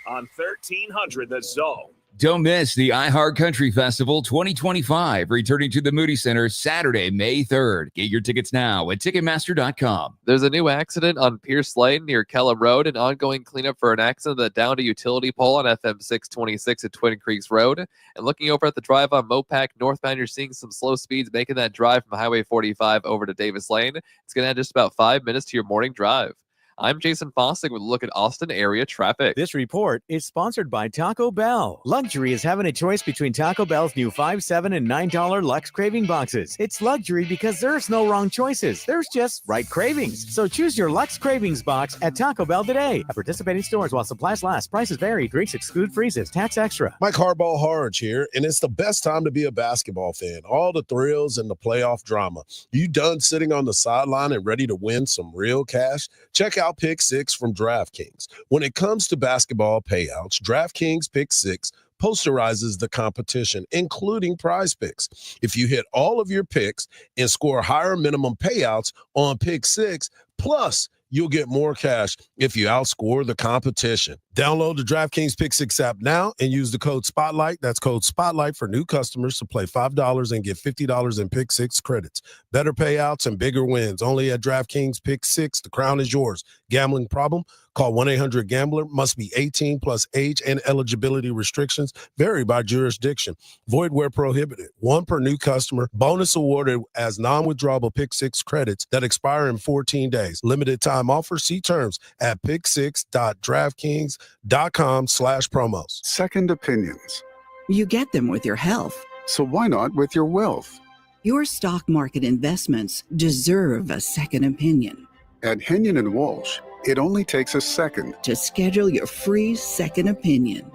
on 1300 The Zone. Don't miss the iHeart Country Festival 2025, returning to the Moody Center Saturday, May 3rd. Get your tickets now at Ticketmaster.com. There's a new accident on Pierce Lane near Kellum Road, and ongoing cleanup for an accident that downed a utility pole on FM 626 at Twin Creeks Road. And looking over at the drive on Mopac northbound, you're seeing some slow speeds making that drive from Highway 45 over to Davis Lane. It's going to add just about 5 minutes to your morning drive. I'm Jason Fossig with a look at Austin area traffic. This report is sponsored by Taco Bell. Luxury is having a choice between Taco Bell's new $5, $7, and $9 Lux Craving Boxes. It's luxury because there's no wrong choices. There's just right cravings. So choose your Lux Cravings box at Taco Bell today. At participating stores while supplies last. Prices vary. Drinks exclude freezes. Tax extra. Mike Hardball Hardge here, and it's the best time to be a basketball fan. All the thrills and the playoff drama. You done sitting on the sideline and ready to win some real cash? Check out Pick 6 from DraftKings. When it comes to basketball payouts, DraftKings Pick 6 posterizes the competition, including prize picks. If you hit all of your picks and score higher minimum payouts on Pick 6, plus you'll get more cash if you outscore the competition. Download the DraftKings Pick 6 app now and use the code SPOTLIGHT. That's code SPOTLIGHT for new customers to play $5 and get $50 in Pick 6 credits. Better payouts and bigger wins. Only at DraftKings Pick 6. The crown is yours. Gambling problem? Call 1-800-GAMBLER. Must be 18 plus age and eligibility restrictions vary by jurisdiction. Void where prohibited. One per new customer. Bonus awarded as non-withdrawable Pick 6 credits that expire in 14 days. Limited time offer. See terms at pick6.draftkings.com/promos. Second opinions. You get them with your health. So why not with your wealth? Your stock market investments deserve a second opinion. At Henyon & Walsh, it only takes a second to schedule your free second opinion.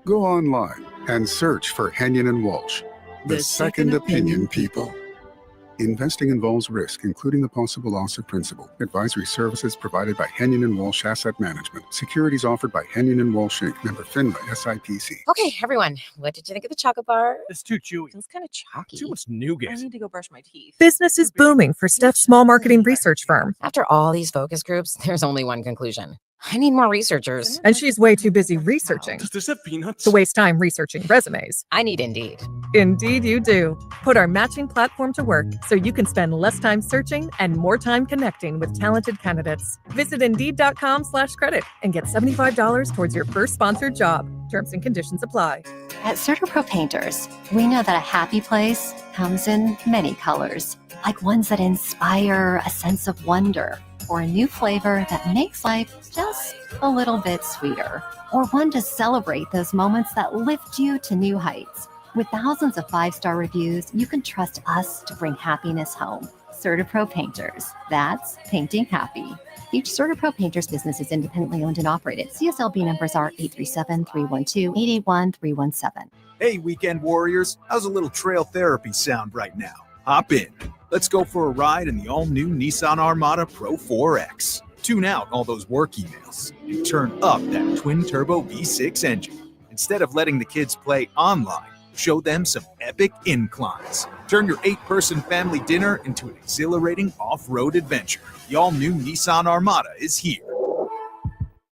Go online and search for Henyon & Walsh, the second opinion people. Investing involves risk, including the possible loss of principal. Advisory services provided by Henyon & Walsh Asset Management. Securities offered by Henyon & Walsh Inc. Member FINRA SIPC. Okay, everyone, what did you think of the chocolate bar? It's too chewy. It's kind of chalky. Too much nougat. I need to go brush my teeth. Business is booming for Steph's small marketing research firm. After all these focus groups, there's only one conclusion. I need more researchers. And she's way too busy researching to waste time researching resumes. I need Indeed. Indeed, you do. Put our matching platform to work so you can spend less time searching and more time connecting with talented candidates. Visit Indeed.com/credit and get $75 towards your first sponsored job. Terms and conditions apply. At CertaPro Painters, we know that a happy place comes in many colors, like ones that inspire a sense of wonder, or a new flavor that makes life just a little bit sweeter, or one to celebrate those moments that lift you to new heights. With thousands of 5-star reviews, you can trust us to bring happiness home. CertaPro Painters. That's painting happy. Each CertaPro Painters business is independently owned and operated. CSLB numbers are 837-312-881-317. Hey, weekend warriors. How's a little trail therapy sound right now? Hop in. Let's go for a ride in the all-new Nissan Armada Pro 4X. Tune out all those work emails and turn up that twin-turbo V6 engine. Instead of letting the kids play online, show them some epic inclines. Turn your 8-person family dinner into an exhilarating off-road adventure. The all-new Nissan Armada is here.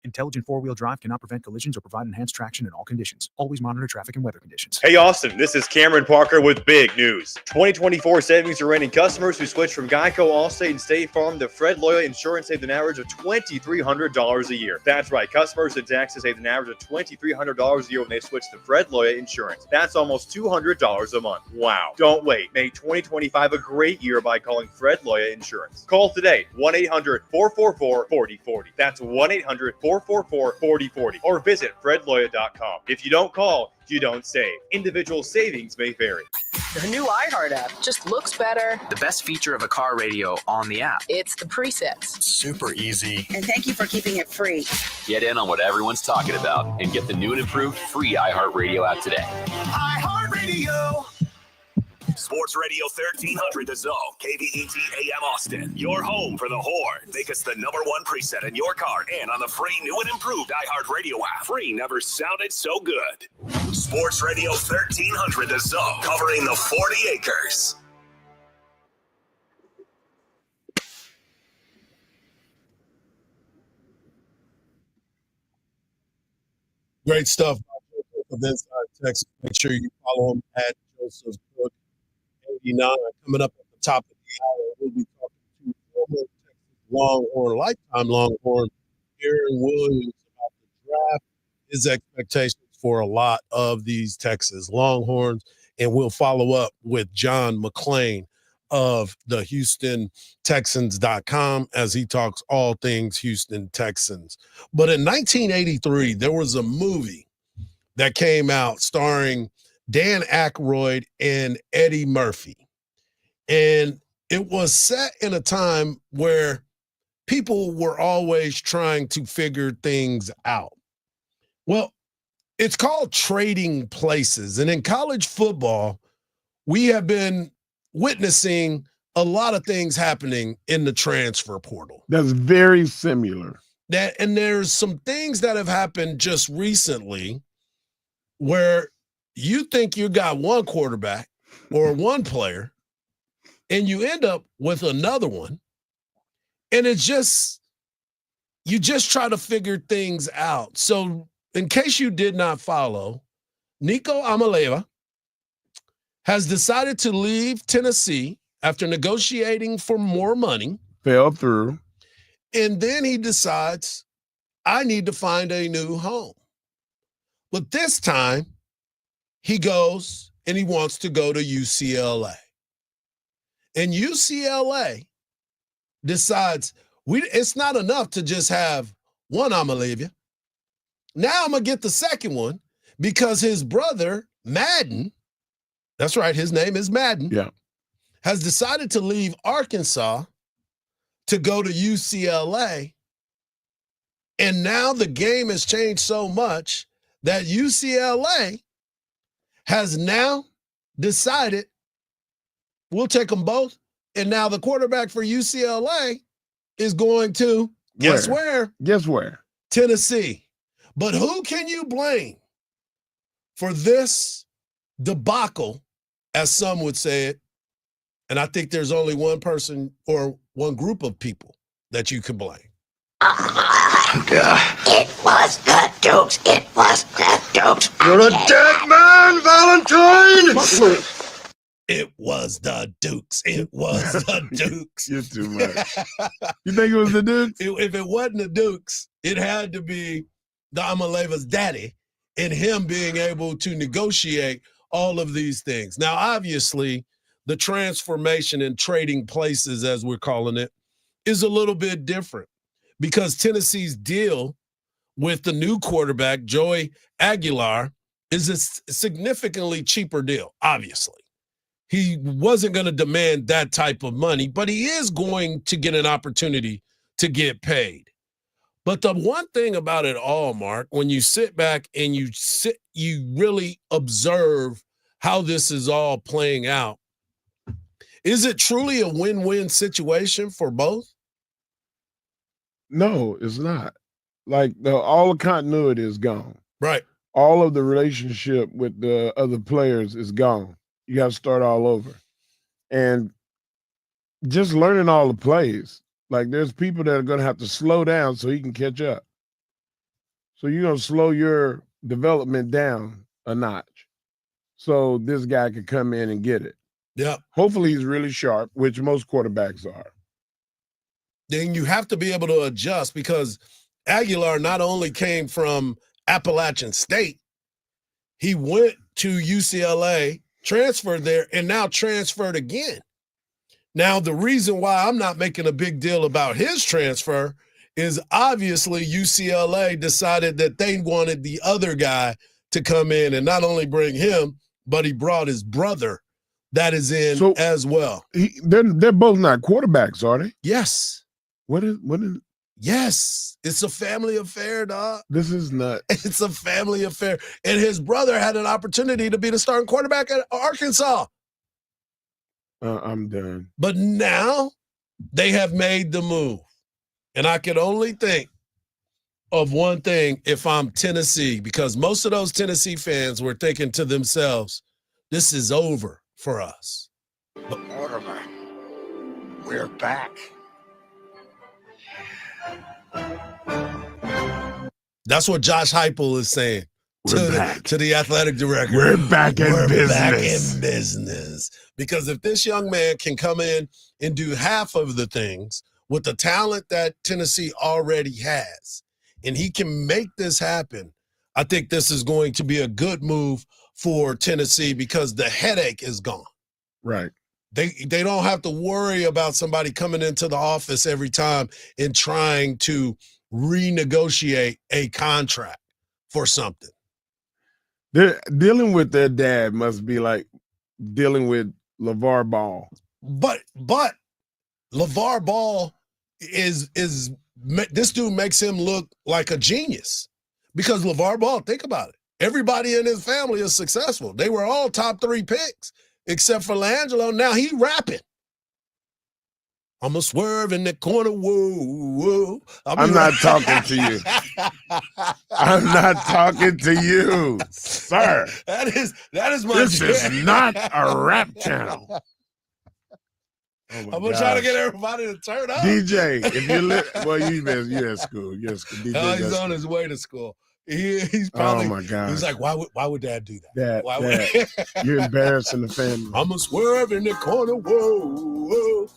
Intelligent four-wheel drive cannot prevent collisions or provide enhanced traction in all conditions. Always monitor traffic and weather conditions. Hey Austin, this is Cameron Parker with big news. 2024 savings are raining. Customers who switch from Geico, Allstate, and State Farm to Fred Loya Insurance saved an average of $2,300 a year. That's right, customers in Texas saved an average of $2,300 a year when they switch to Fred Loya Insurance. That's almost $200 a month. Wow. Don't wait. Make 2025 a great year by calling Fred Loya Insurance. Call today, 1-800-444-4040. That's 1-800-444-4040 or visit fredloya.com. If you don't call, you don't save. Individual savings may vary. The new iHeart app just looks better. The best feature of a car radio on the app. It's the presets. Super easy. And thank you for keeping it free. Get in on what everyone's talking about and get the new and improved free iHeartRadio app today. iHeartRadio. Sports Radio 1300 The Zone, KVET AM Austin. Your home for the Horn. Make us the #1 preset in your car and on the free new and improved iHeartRadio app. Free never sounded so good. Sports Radio 1300 The Zone, covering the 40 acres. Great stuff of Inside Texas. Make sure you follow him at Joseph Cook 89. Coming up at the top of the hour, we'll be talking to former Texas Longhorn, lifetime Longhorn, Aaron Williams about the draft, his expectations for a lot of these Texas Longhorns, and we'll follow up with John McClain of the HoustonTexans.com as he talks all things Houston Texans. But in 1983, there was a movie that came out starring Dan Aykroyd and Eddie Murphy. And it was set in a time where people were always trying to figure things out. Well, it's called Trading Places. And in college football, we have been witnessing a lot of things happening in the transfer portal. That's very similar. And there's some things that have happened just recently where you think you got one quarterback or one player, and you end up with another one. And it's just, you just try to figure things out. So in case you did not follow, Nico Amaleva has decided to leave Tennessee after negotiating for more money. Fell through. And then he decides, I need to find a new home. But this time, he goes and he wants to go to UCLA. And UCLA decides, it's not enough to just have one Amaleva. Now I'm going to get the second one because his brother, Madden, that's right, his name is Madden, has decided to leave Arkansas to go to UCLA. And now the game has changed so much that UCLA has now decided we'll take them both. And now the quarterback for UCLA is going to, guess where? Guess where? Tennessee. But who can you blame for this debacle, as some would say it? And I think there's only one person or one group of people that you can blame. It was the Dukes. It was the Dukes. You're a dead man, Valentine! It was the Dukes. It was the Dukes. You're too much. You think it was the Dukes? If it wasn't the Dukes, it had to be the Amaleva's daddy and him being able to negotiate all of these things. Now, obviously, the transformation in trading places, as we're calling it, is a little bit different because Tennessee's deal with the new quarterback, Joey Aguilar, is a significantly cheaper deal, obviously. He wasn't going to demand that type of money, but he is going to get an opportunity to get paid. But the one thing about it all, Mark, when you sit back and you really observe how this is all playing out, is it truly a win-win situation for both? No, it's not. Like all the continuity is gone. Right. All of the relationship with the other players is gone. You got to start all over. And just learning all the plays. Like there's people that are going to have to slow down so he can catch up. So you're going to slow your development down a notch so this guy can come in and get it. Yeah. Hopefully he's really sharp, which most quarterbacks are. Then you have to be able to adjust because Aguilar not only came from Appalachian State, he went to UCLA, transferred there, and now transferred again. Now, the reason why I'm not making a big deal about his transfer is obviously UCLA decided that they wanted the other guy to come in and not only bring him, but he brought his brother that is in as well. They're both not quarterbacks, are they? Yes. What is? Yes. It's a family affair, dog. This is nuts. It's a family affair. And his brother had an opportunity to be the starting quarterback at Arkansas. I'm done. But now they have made the move. And I can only think of one thing if I'm Tennessee, because most of those Tennessee fans were thinking to themselves, this is over for us. Mortimer, we're back. That's what Josh Heupel is saying to the athletic director. We're back in business. Back in business. Because if this young man can come in and do half of the things with the talent that Tennessee already has, and he can make this happen, I think this is going to be a good move for Tennessee because the headache is gone. Right. They don't have to worry about somebody coming into the office every time and trying to renegotiate a contract for something. They're dealing with their dad must be like dealing with LeVar Ball. But LeVar Ball is this dude makes him look like a genius because LeVar Ball, think about it. Everybody in his family is successful. They were all top 3 picks except for LaAngelo. Now he rapping. I'm a swerve in the corner. Whoa, whoa. I'm not talking to you. I'm not talking to you, sir. That is my. This is not a rap channel. I'm gonna try to get everybody to turn up. DJ, if you at school. You're at school. DJ he's on his way to school. He's probably. Oh my God. He's like, why would Dad do that? Dad, you're embarrassing the family. I'm a swerve in the corner. Whoa, whoa.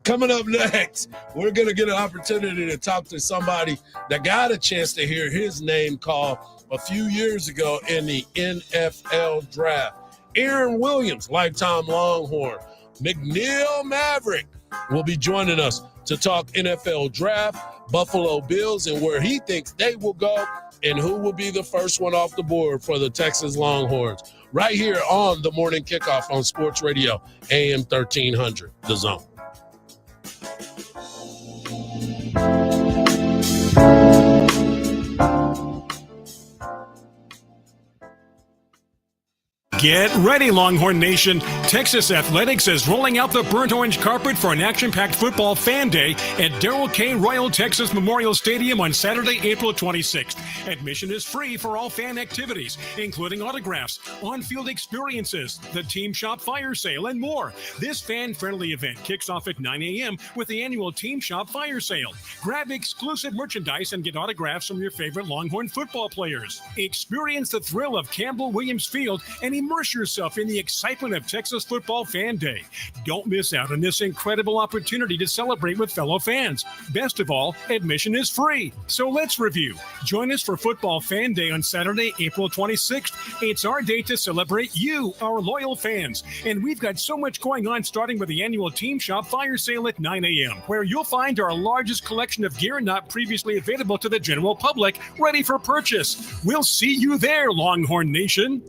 Coming up next, we're going to get an opportunity to talk to somebody that got a chance to hear his name called a few years ago in the NFL draft. Aaron Williams, lifetime Longhorn. McNeil Maverick will be joining us to talk NFL draft, Buffalo Bills, and where he thinks they will go and who will be the first one off the board for the Texas Longhorns. Right here on the Morning Kickoff on Sports Radio, AM 1300, The Zone. Get ready, Longhorn Nation. Texas Athletics is rolling out the burnt orange carpet for an action-packed football fan day at Darrell K. Royal Texas Memorial Stadium on Saturday, April 26th. Admission is free for all fan activities, including autographs, on-field experiences, the Team Shop Fire Sale, and more. This fan-friendly event kicks off at 9 a.m. with the annual Team Shop Fire Sale. Grab exclusive merchandise and get autographs from your favorite Longhorn football players. Experience the thrill of Campbell Williams Field and immerse yourself in the excitement of Texas Football Fan Day. Don't miss out on this incredible opportunity to celebrate with fellow fans. Best of all, admission is free. So let's review. Join us for Football Fan Day on Saturday, April 26th. It's our day to celebrate you, our loyal fans. And we've got so much going on, starting with the annual Team Shop Fire Sale at 9 a.m., where you'll find our largest collection of gear not previously available to the general public, ready for purchase. We'll see you there, Longhorn Nation.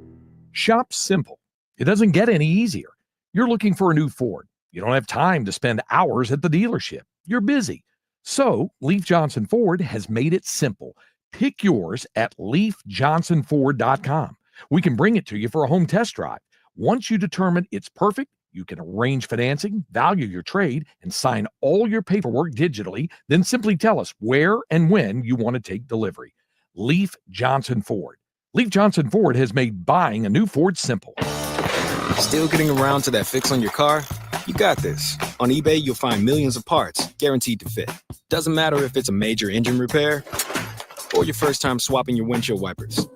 Shop simple. It doesn't get any easier. You're looking for a new Ford. You don't have time to spend hours at the dealership. You're busy. So Leaf Johnson Ford has made it simple. Pick yours at leafjohnsonford.com. We can bring it to you for a home test drive. Once you determine it's perfect, you can arrange financing, value your trade, and sign all your paperwork digitally. Then simply tell us where and when you want to take delivery. Leaf Johnson Ford. Leaf Johnson Ford has made buying a new Ford simple. Still getting around to that fix on your car? You got this. On eBay, you'll find millions of parts guaranteed to fit. Doesn't matter if it's a major engine repair or your first time swapping your windshield wipers.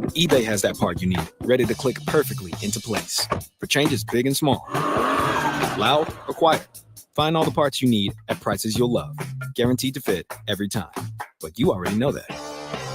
eBay has that part you need, ready to click perfectly into place for changes big and small. Loud or quiet, find all the parts you need at prices you'll love. Guaranteed to fit every time. But you already know that.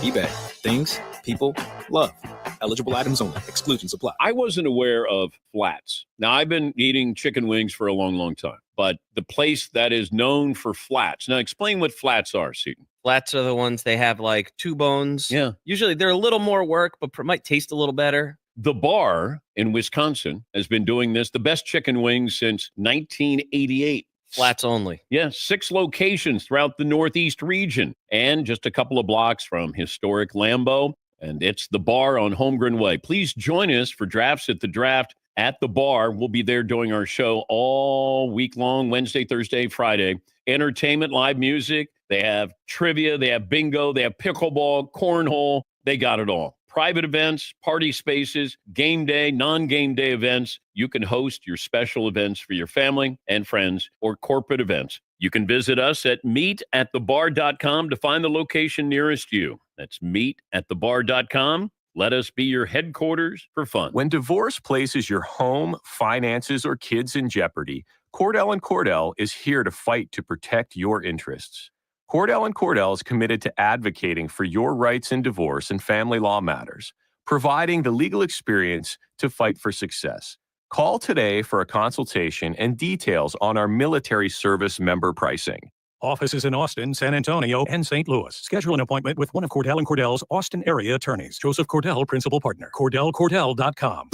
eBay. Things people love. Eligible items only. Exclusions apply. I wasn't aware of flats. Now, I've been eating chicken wings for a long, long time, but the place that is known for flats. Now, explain what flats are, Seton. Flats are the ones they have like two bones. Yeah. Usually they're a little more work, but might taste a little better. The Bar in Wisconsin has been doing this, the best chicken wings since 1988. Flats only. Yeah, 6 locations throughout the Northeast region and just a couple of blocks from historic Lambeau. And it's The Bar on Holmgren Way. Please join us for Drafts at the Draft at The Bar. We'll be there doing our show all week long, Wednesday, Thursday, Friday. Entertainment, live music. They have trivia. They have bingo. They have pickleball, cornhole. They got it all. Private events, party spaces, game day, non-game day events. You can host your special events for your family and friends or corporate events. You can visit us at meetatthebar.com to find the location nearest you. That's meetatthebar.com. Let us be your headquarters for fun. When divorce places your home, finances, or kids in jeopardy, Cordell & Cordell is here to fight to protect your interests. Cordell & Cordell is committed to advocating for your rights in divorce and family law matters, providing the legal experience to fight for success. Call today for a consultation and details on our military service member pricing. Offices in Austin, San Antonio, and St. Louis. Schedule an appointment with one of Cordell & Cordell's Austin area attorneys. Joseph Cordell, Principal Partner. CordellCordell.com.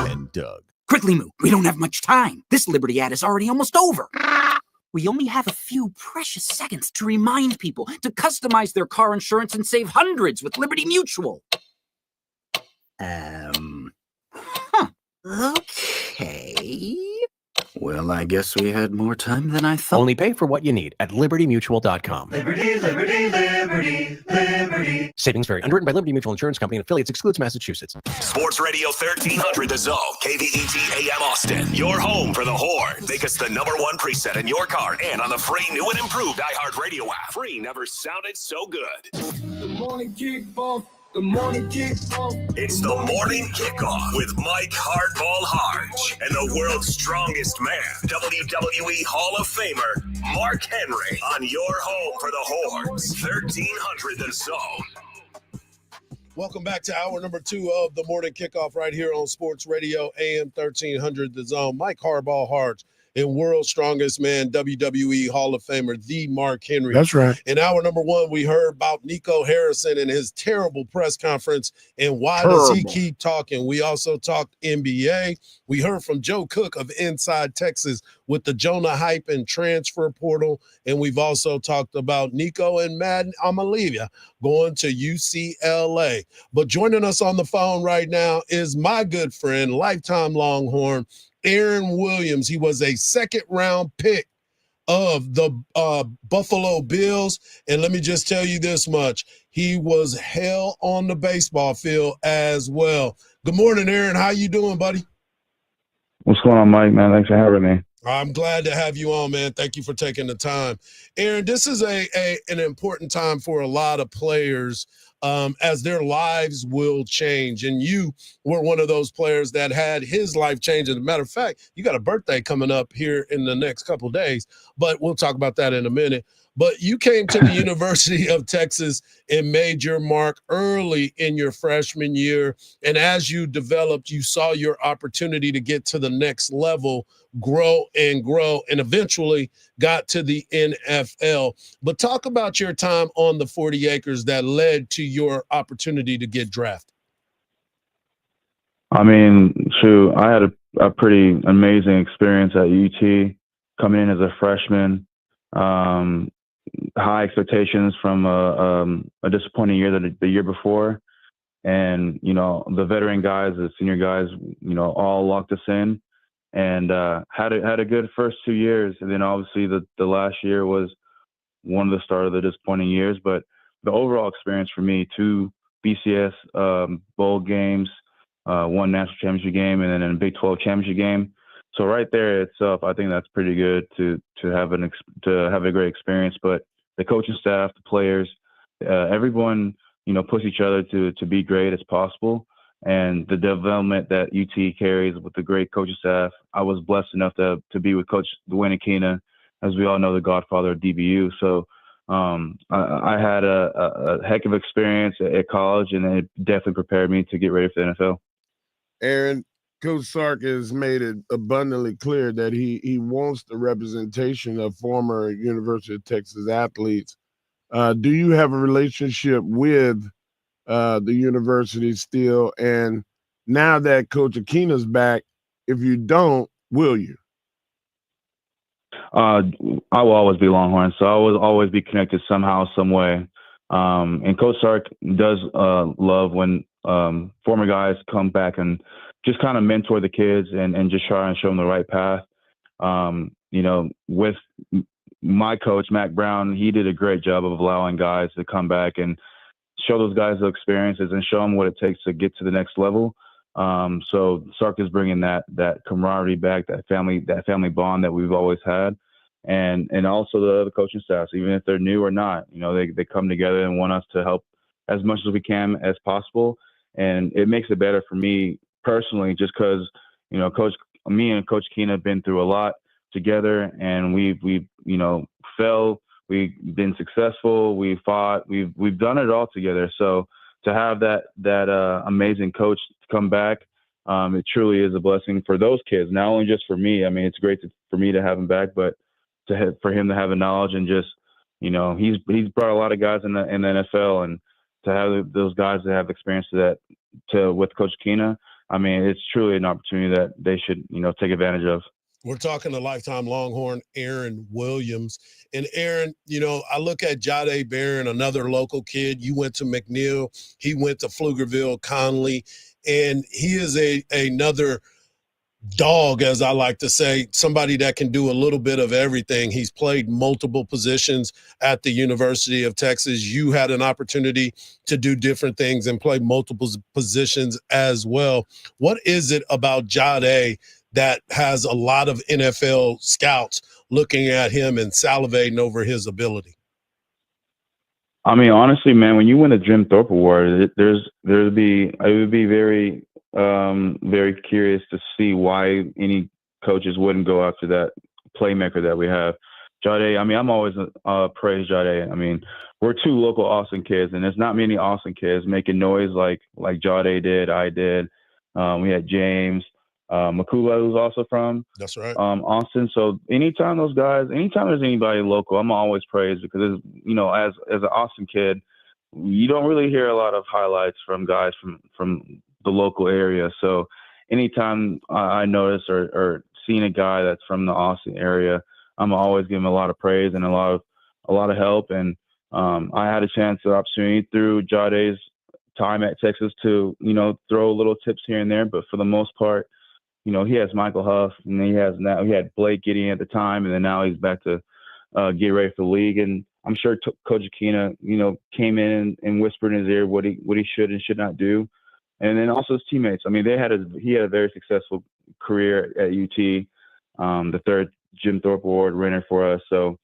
And Doug. Quickly, Moo. We don't have much time. This Liberty ad is already almost over. We only have a few precious seconds to remind people to customize their car insurance and save hundreds with Liberty Mutual. Okay. Well, I guess we had more time than I thought. Only pay for what you need at libertymutual.com. Liberty, liberty, liberty, liberty. Savings vary. Underwritten by Liberty Mutual Insurance Company and affiliates. Excludes Massachusetts. Sports Radio 1300 The Zone, KVET AM Austin. Your home for the Horn. Make us the #1 preset in your car and on the free new and improved iHeartRadio app. Free never sounded so good. The morning kickoff. The morning kickoff. It's the morning kickoff with Mike Hardball Hardge and the world's strongest man, WWE Hall of Famer, Mark Henry, on your home for the Horns, 1300 The Zone. Welcome back to hour number 2 of the morning kickoff right here on Sports Radio AM 1300 The Zone. Mike Hardball Hardge and World's Strongest Man, WWE Hall of Famer, the Mark Henry. That's right. In hour number one, we heard about Nico Harrison and his terrible press conference and why does he keep talking. We also talked NBA. We heard from Joe Cook of Inside Texas with the Jonah hype and transfer portal. And we've also talked about Nico and Madden Amalia going to UCLA. But joining us on the phone right now is my good friend, lifetime Longhorn, Aaron Williams. He was a second-round pick of the Buffalo Bills. And let me just tell you this much. He was hell on the baseball field as well. Good morning, Aaron. How you doing, buddy? What's going on, Mike, man? Thanks for having me. I'm glad to have you on, man. Thank you for taking the time. Aaron, this is an important time for a lot of players as their lives will change. And you were one of those players that had his life change. As a matter of fact, you got a birthday coming up here in the next couple of days, but we'll talk about that in a minute. But you came to the University of Texas and made your mark early in your freshman year. And as you developed, you saw your opportunity to get to the next level, grow, and eventually got to the NFL. But talk about your time on the 40 acres that led to your opportunity to get drafted. I mean, shoot, I had a pretty amazing experience at UT coming in as a freshman. High expectations from a disappointing year the year before. And, you know, the veteran guys, the senior guys, you know, all locked us in and had a good first 2 years. And then obviously the last year was one of the start of the disappointing years. But the overall experience for me, 2 BCS bowl games, 1 national championship game, and then a Big 12 championship game. So right there itself, I think that's pretty good to have a great experience. But the coaching staff, the players, everyone, you know, push each other to be great as possible. And the development that UT carries with the great coaching staff, I was blessed enough to be with Coach Dwayne Akina, as we all know, the godfather of DBU. So I had a heck of experience at college, and it definitely prepared me to get ready for the NFL. Aaron, Coach Sark has made it abundantly clear that he wants the representation of former University of Texas athletes. Do you have a relationship with the university still? And now that Coach Akina's back, if you don't, will you? I will always be Longhorn, so I will always be connected somehow, some way. And Coach Sark does love when former guys come back and just kind of mentor the kids and just try and show them the right path. You know, with my coach, Mac Brown, he did a great job of allowing guys to come back and show those guys the experiences and show them what it takes to get to the next level. So Sark is bringing that camaraderie back, that family bond that we've always had. And also the other coaching staffs, even if they're new or not, you know, they come together and want us to help as much as we can as possible. And it makes it better for me personally, just because, you know, me and Coach Keena have been through a lot together, and we've you know, fell, we've been successful, we fought, we've done it all together. So to have that amazing coach come back, it truly is a blessing for those kids, not only just for me. I mean, it's great for me to have him back, but for him to have the knowledge and just, you know, he's brought a lot of guys in the NFL, and to have those guys that have experience with Coach Keena, I mean, it's truly an opportunity that they should, you know, take advantage of. We're talking to lifetime Longhorn Aaron Williams. And Aaron, you know, I look at Jahdae Barron, another local kid. You went to McNeil. He went to Pflugerville, Conley. And he is another dog, as I like to say, somebody that can do a little bit of everything. He's played multiple positions at the University of Texas. You had an opportunity to do different things and play multiple positions as well. What is it about Jahdae that has a lot of NFL scouts looking at him and salivating over his ability? I mean, honestly, man, when you win a Jim Thorpe Award, I would be very very curious to see why any coaches wouldn't go after that playmaker that we have. Jahdae, I mean, I'm always praise Jahdae. I mean, we're 2 local Austin kids, and there's not many Austin kids making noise like Jahdae did, I did. We had James, Makula, who's also from That's right. Austin. So anytime there's anybody local, I'm always praised because, as an Austin kid, you don't really hear a lot of highlights from guys from the local area. So anytime I notice or seen a guy that's from the Austin area, I'm always giving him a lot of praise and a lot of help. And I had the opportunity through Jade's time at Texas to, throw little tips here and there. But for the most part, he has Michael Huff, and he had Blake Gideon at the time, and then now he's back to get ready for the league. And I'm sure Coach Aquina, came in and whispered in his ear what he should and should not do. And then also his teammates. I mean, he had a very successful career at UT, the third Jim Thorpe Award winner for us. So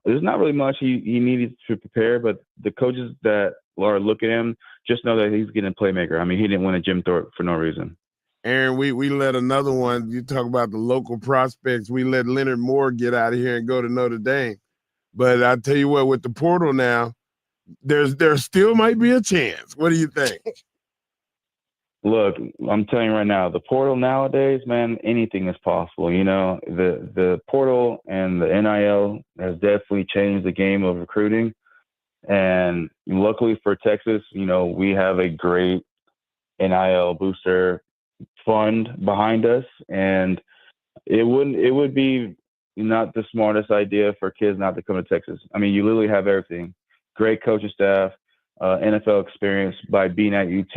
there's not really much he needed to prepare, but the coaches that are looking at him just know that he's getting a playmaker. I mean, he didn't win a Jim Thorpe for no reason. Aaron, we let another one, you talk about the local prospects, we let Leonard Moore get out of here and go to Notre Dame. But I tell you what, with the portal now, there still might be a chance. What do you think? Look, I'm telling you right now, the portal nowadays, man, anything is possible. The portal and the NIL has definitely changed the game of recruiting. And luckily for Texas, we have a great NIL booster fund behind us, and it would be not the smartest idea for kids not to come to Texas. I mean, you literally have everything: great coaching staff, NFL experience by being at UT,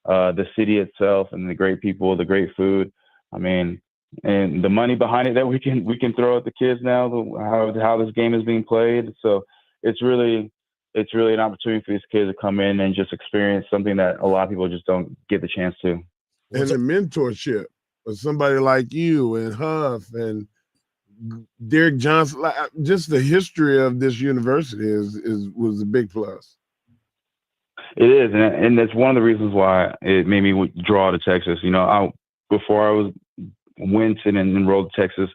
the city itself, and the great people, the great food. I mean, and the money behind it that we can throw at the kids now, how this game is being played. So it's really an opportunity for these kids to come in and just experience something that a lot of people just don't get the chance to. And the mentorship of somebody like you and Huff and Derek Johnson, just the history of this university was a big plus. It is, and that's one of the reasons why it made me draw to Texas. Before I went and enrolled to Texas,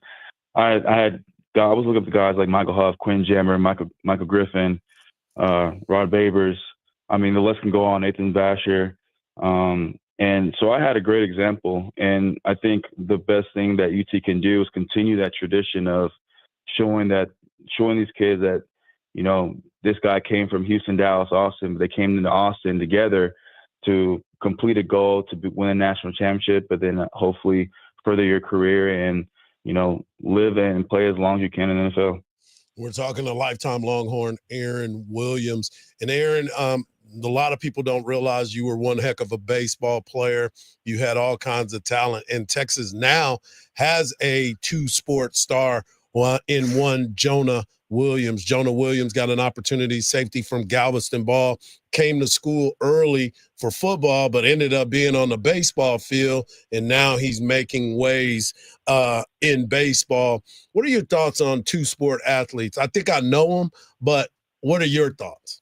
I was looking at the guys like Michael Huff, Quinn Jammer, Michael Griffin, Rod Babers. I mean, the list can go on. Nathan Vasher. And so I had a great example, and I think the best thing that UT can do is continue that tradition of showing these kids that, this guy came from Houston, Dallas, Austin, but they came into Austin together to complete a goal to win a national championship, but then hopefully further your career and, live and play as long as you can in the NFL. We're talking to lifetime Longhorn Aaron Williams. And Aaron, a lot of people don't realize you were one heck of a baseball player. You had all kinds of talent. And Texas now has a two-sport star in one, Jonah Williams. Jonah Williams got an opportunity, safety from Galveston Ball, came to school early for football, but ended up being on the baseball field, and now he's making waves in baseball. What are your thoughts on two-sport athletes? I think I know them, but what are your thoughts?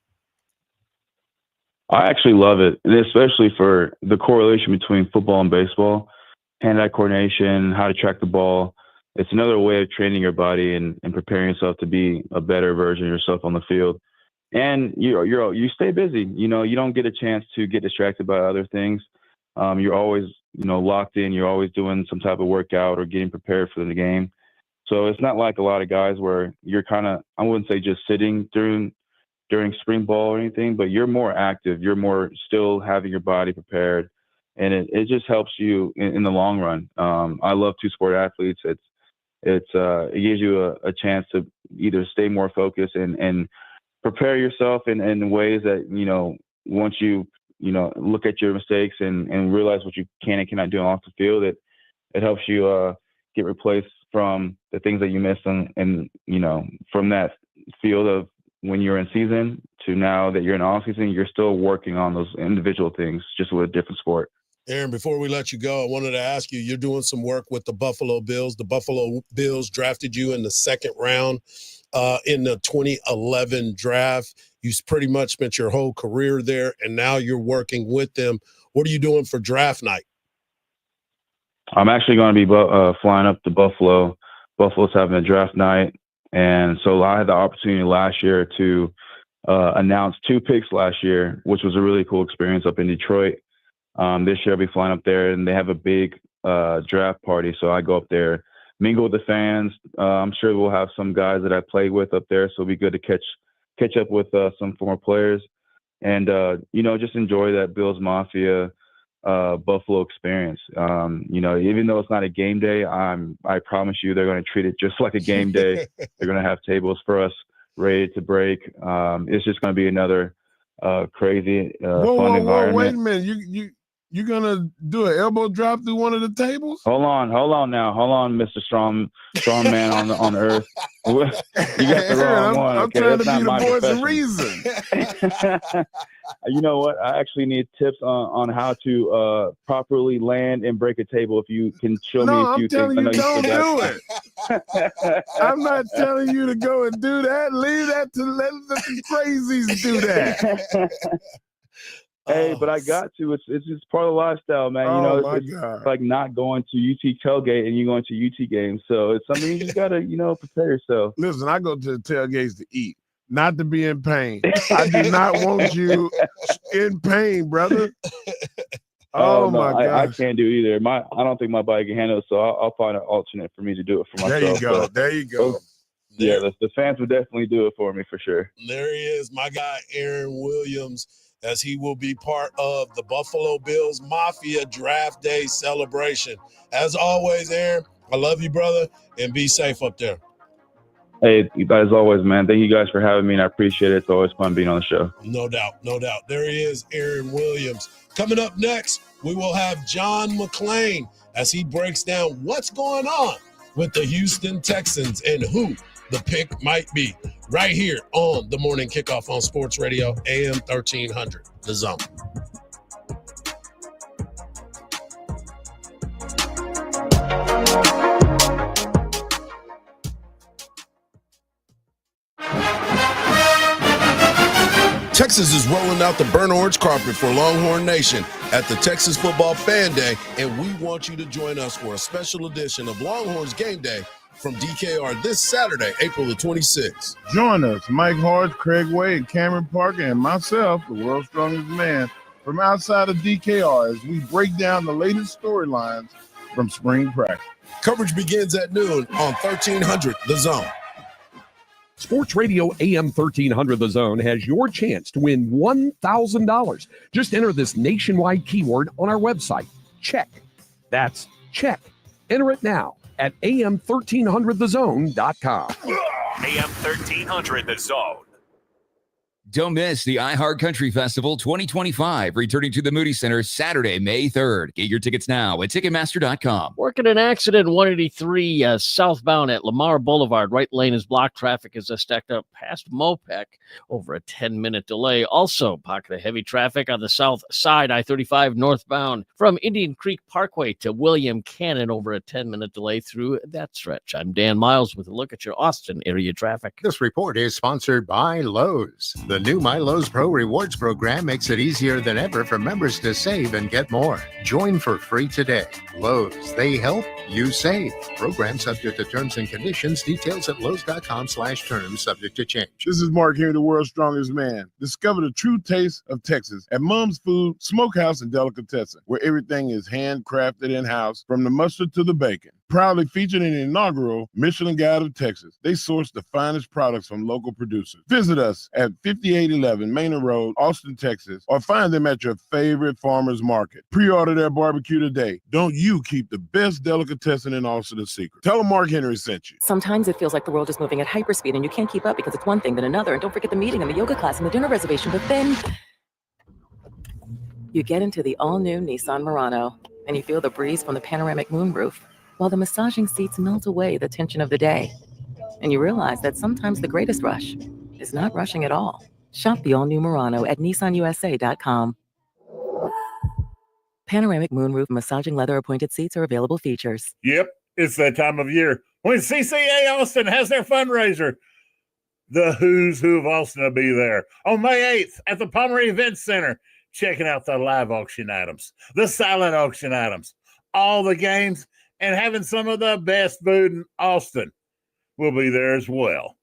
I actually love it, and especially for the correlation between football and baseball, hand-eye coordination, how to track the ball. It's another way of training your body and preparing yourself to be a better version of yourself on the field. And you stay busy. You don't get a chance to get distracted by other things. You're always, locked in. You're always doing some type of workout or getting prepared for the game. So it's not like a lot of guys where you're kind of, I wouldn't say just sitting during spring ball or anything, but you're more active. You're more still having your body prepared, and it just helps you in the long run. I love two-sport athletes. It gives you a chance to either stay more focused and prepare yourself in ways that, once you look at your mistakes and realize what you can and cannot do off the field, it helps you get replaced from the things that you missed and from that field of when you're in season to now that you're in off season, you're still working on those individual things, just with a different sport. Aaron, before we let you go, I wanted to ask you, you're doing some work with the Buffalo Bills. The Buffalo Bills drafted you in the second round in the 2011 draft. You pretty much spent your whole career there, and now you're working with them. What are you doing for draft night? I'm actually going to be flying up to Buffalo. Buffalo's having a draft night. And so I had the opportunity last year to announce 2 picks last year, which was a really cool experience up in Detroit. This year I'll be flying up there, and they have a big draft party. So I go up there, mingle with the fans. I'm sure we'll have some guys that I played with up there, so it'll be good to catch up with some former players, and just enjoy that Bills Mafia Buffalo experience. Even though it's not a game day, I promise you they're going to treat it just like a game day. They're going to have tables for us ready to break. It's just going to be another crazy fun environment. Wait a minute, you gonna do an elbow drop through one of the tables? Hold on, Mr. Strong Man on Earth. You got the wrong one. I'm Okay? trying That's to be not the my voice of profession. reason. You know what? I actually need tips on how to properly land and break a table. If you can show me a few things. I'm telling you, don't do it. I'm not telling you to go and do that. Leave that to let the crazies do that. Hey, but I got to. It's just part of the lifestyle, man. It's like not going to UT tailgate and you going to UT games. So it's something you just gotta, prepare yourself. Listen, I go to the tailgates to eat, not to be in pain. I do not want you in pain, brother. Oh my God! I can't do either. I don't think my body can handle it. So I'll find an alternate for me to do it for myself. There you go. Yeah, the fans would definitely do it for me for sure. There he is, my guy Aaron Williams, as he will be part of the Buffalo Bills Mafia Draft Day celebration. As always, Aaron, I love you, brother, and be safe up there. Hey, as always, man, thank you guys for having me, and I appreciate it. It's always fun being on the show. No doubt. There he is, Aaron Williams. Coming up next, we will have John McClain as he breaks down what's going on with the Houston Texans and who the pick might be, right here on the Morning Kickoff on Sports Radio, AM 1300, The Zone. Texas is rolling out the burnt orange carpet for Longhorn Nation at the Texas Football Fan Day, and we want you to join us for a special edition of Longhorns Game Day from DKR this Saturday, April the 26th. Join us, Mike Hardge, Craig Wade, Cameron Parker, and myself, the world's strongest man, from outside of DKR as we break down the latest storylines from spring practice. Coverage begins at noon on 1300 The Zone. Sports Radio AM 1300 The Zone has your chance to win $1,000. Just enter this nationwide keyword on our website, check. That's check. Enter it now at am1300thezone.com. AM 1300 The Zone. Don't miss the iHeart Festival 2025, returning to the Moody Center Saturday, May 3rd. Get your tickets now at Ticketmaster.com. Working an accident 183 southbound at Lamar Boulevard. Right lane is blocked. Traffic is stacked up past Mopec. Over a 10-minute delay. Also, pocket of heavy traffic on the south side, I-35 northbound from Indian Creek Parkway to William Cannon. Over a 10-minute delay through that stretch. I'm Dan Miles with a look at your Austin area traffic. This report is sponsored by Lowe's. The new My Lowe's Pro Rewards program makes it easier than ever for members to save and get more. Join for free today. Lowe's, they help, you save. Program subject to terms and conditions. Details at lowes.com/terms, subject to change. This is Mark Henry, the world's strongest man. Discover the true taste of Texas at Mom's Food, Smokehouse, and Delicatessen, where everything is handcrafted in-house, from the mustard to the bacon. Proudly featured in the inaugural Michelin Guide of Texas. They source the finest products from local producers. Visit us at 5811 Manor Road, Austin, Texas, or find them at your favorite farmer's market. Pre-order their barbecue today. Don't you keep the best delicatessen in Austin a secret. Tell them Mark Henry sent you. Sometimes it feels like the world is moving at hyperspeed and you can't keep up because it's one thing then another. And don't forget the meeting and the yoga class and the dinner reservation. But then you get into the all-new Nissan Murano and you feel the breeze from the panoramic moonroof, while the massaging seats melt away the tension of the day. And you realize that sometimes the greatest rush is not rushing at all. Shop the all-new Murano at nissanusa.com. Panoramic moonroof massaging leather appointed seats are available features. Yep, it's that time of year when CCA Austin has their fundraiser. The who's who of Austin will be there on May 8th at the Pomeroy Events Center, checking out the live auction items, the silent auction items, all the games, and having some of the best food in Austin. Will be there as well.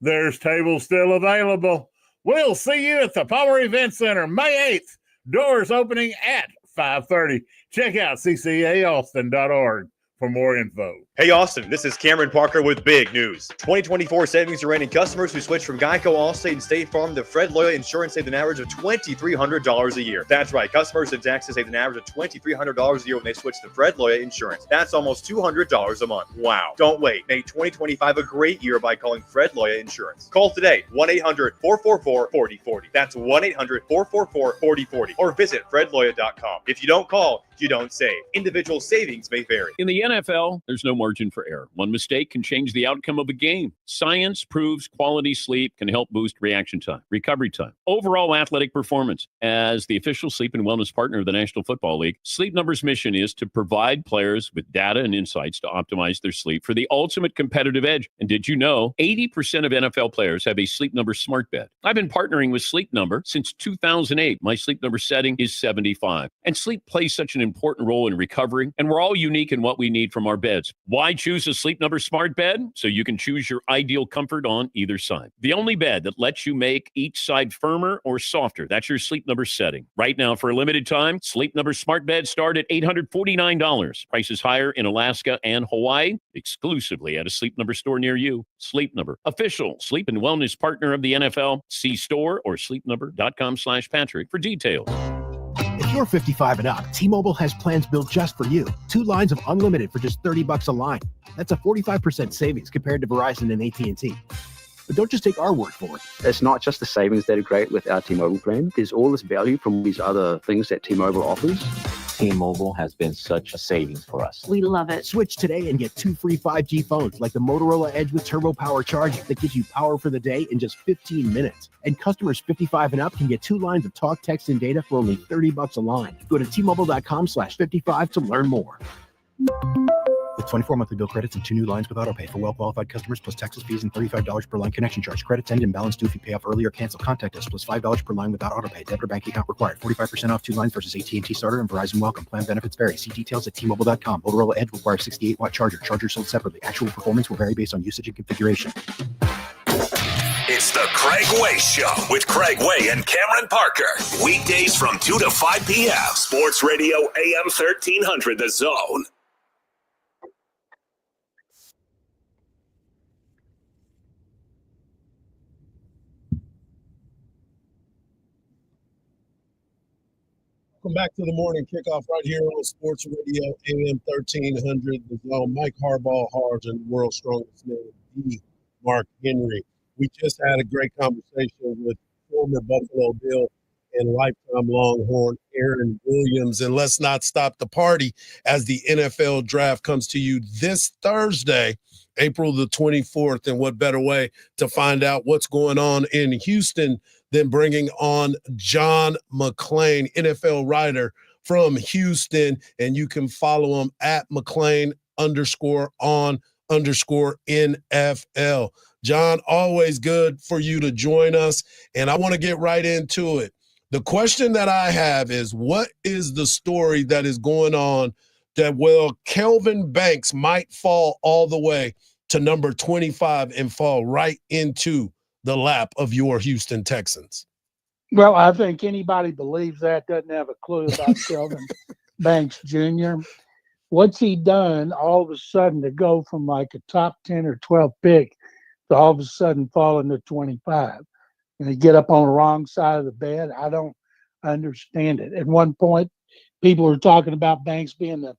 There's tables still available. We'll see you at the Power Event Center May 8th. Doors opening at 5:30. Check out ccaaustin.org for more info. Hey, Austin, this is Cameron Parker with big news. 2024 savings are ending. Customers who switch from Geico, Allstate, and State Farm to Fred Loya Insurance saved an average of $2,300 a year. That's right. Customers in Texas saved an average of $2,300 a year when they switch to Fred Loya Insurance. That's almost $200 a month. Wow. Don't wait. Make 2025 a great year by calling Fred Loya Insurance. Call today, 1-800-444-4040. That's 1-800-444-4040. Or visit fredloya.com. If you don't call, you don't save. Individual savings may vary. In the NFL, there's no margin for error. One mistake can change the outcome of a game. Science proves quality sleep can help boost reaction time, recovery time, overall athletic performance. As the official sleep and wellness partner of the National Football League, Sleep Number's mission is to provide players with data and insights to optimize their sleep for the ultimate competitive edge. And did you know 80% of NFL players have a Sleep Number smart bed? I've been partnering with Sleep Number since 2008. My Sleep Number setting is 75. And sleep plays such an important role in recovery, and we're all unique in what we need from our beds. Why choose a Sleep Number smart bed? So you can choose your ideal comfort on either side. The only bed that lets you make each side firmer or softer. That's your Sleep Number setting. Right now, for a limited time, Sleep Number smart beds start at $849. Prices higher in Alaska and Hawaii, exclusively at a Sleep Number store near you. Sleep Number, official sleep and wellness partner of the NFL. See store or sleepnumber.com/Patrick for details. If you're 55 and up, T-Mobile has plans built just for you. 2 lines of unlimited for just $30 a line. That's a 45% savings compared to Verizon and AT&T. But don't just take our word for it. It's not just the savings that are great with our T-Mobile plan. There's all this value from these other things that T-Mobile offers. T-Mobile has been such a savings for us. We love it. Switch today and get 2 free 5G phones like the Motorola Edge with Turbo Power charging that gives you power for the day in just 15 minutes. And customers 55 and up can get 2 lines of talk, text, and data for only $30 a line. Go to T-Mobile.com/55 to learn more. With 24 monthly bill credits and 2 new lines with autopay for well-qualified customers plus taxes, fees, and $35 per line connection charge. Credits end and balance due if you pay off early or cancel. Contact us plus $5 per line without autopay. Debit or bank account required. 45% off 2 lines versus AT&T Starter and Verizon Welcome. Plan benefits vary. See details at T-Mobile.com. Motorola Edge requires 68-watt charger. Charger sold separately. Actual performance will vary based on usage and configuration. It's the Craig Way Show with Craig Way and Cameron Parker. Weekdays from 2 to 5 p.m. Sports Radio AM 1300, The Zone. Welcome back to the morning kickoff right here on Sports Radio AM 1300. The Zone. Mike Hardball, Hardge, and the world's strongest man, the Mark Henry. We just had a great conversation with former Buffalo Bill and lifetime Longhorn Aaron Williams. And let's not stop the party as the NFL draft comes to you this Thursday, April the 24th. And what better way to find out what's going on in Houston than bringing on John McClain, NFL writer from Houston. And you can follow him at McClain_on_NFL. John, always good for you to join us. And I want to get right into it. The question that I have is, what is the story that is going on that, well, Kelvin Banks might fall all the way to number 25 and fall right into the lap of your Houston Texans? Well, I think anybody believes that doesn't have a clue about Kelvin Banks Jr. What's he done all of a sudden to go from like a top 10 or 12 pick to all of a sudden falling to 25? And he get up on the wrong side of the bed? I don't understand it. At one point, people were talking about Banks being the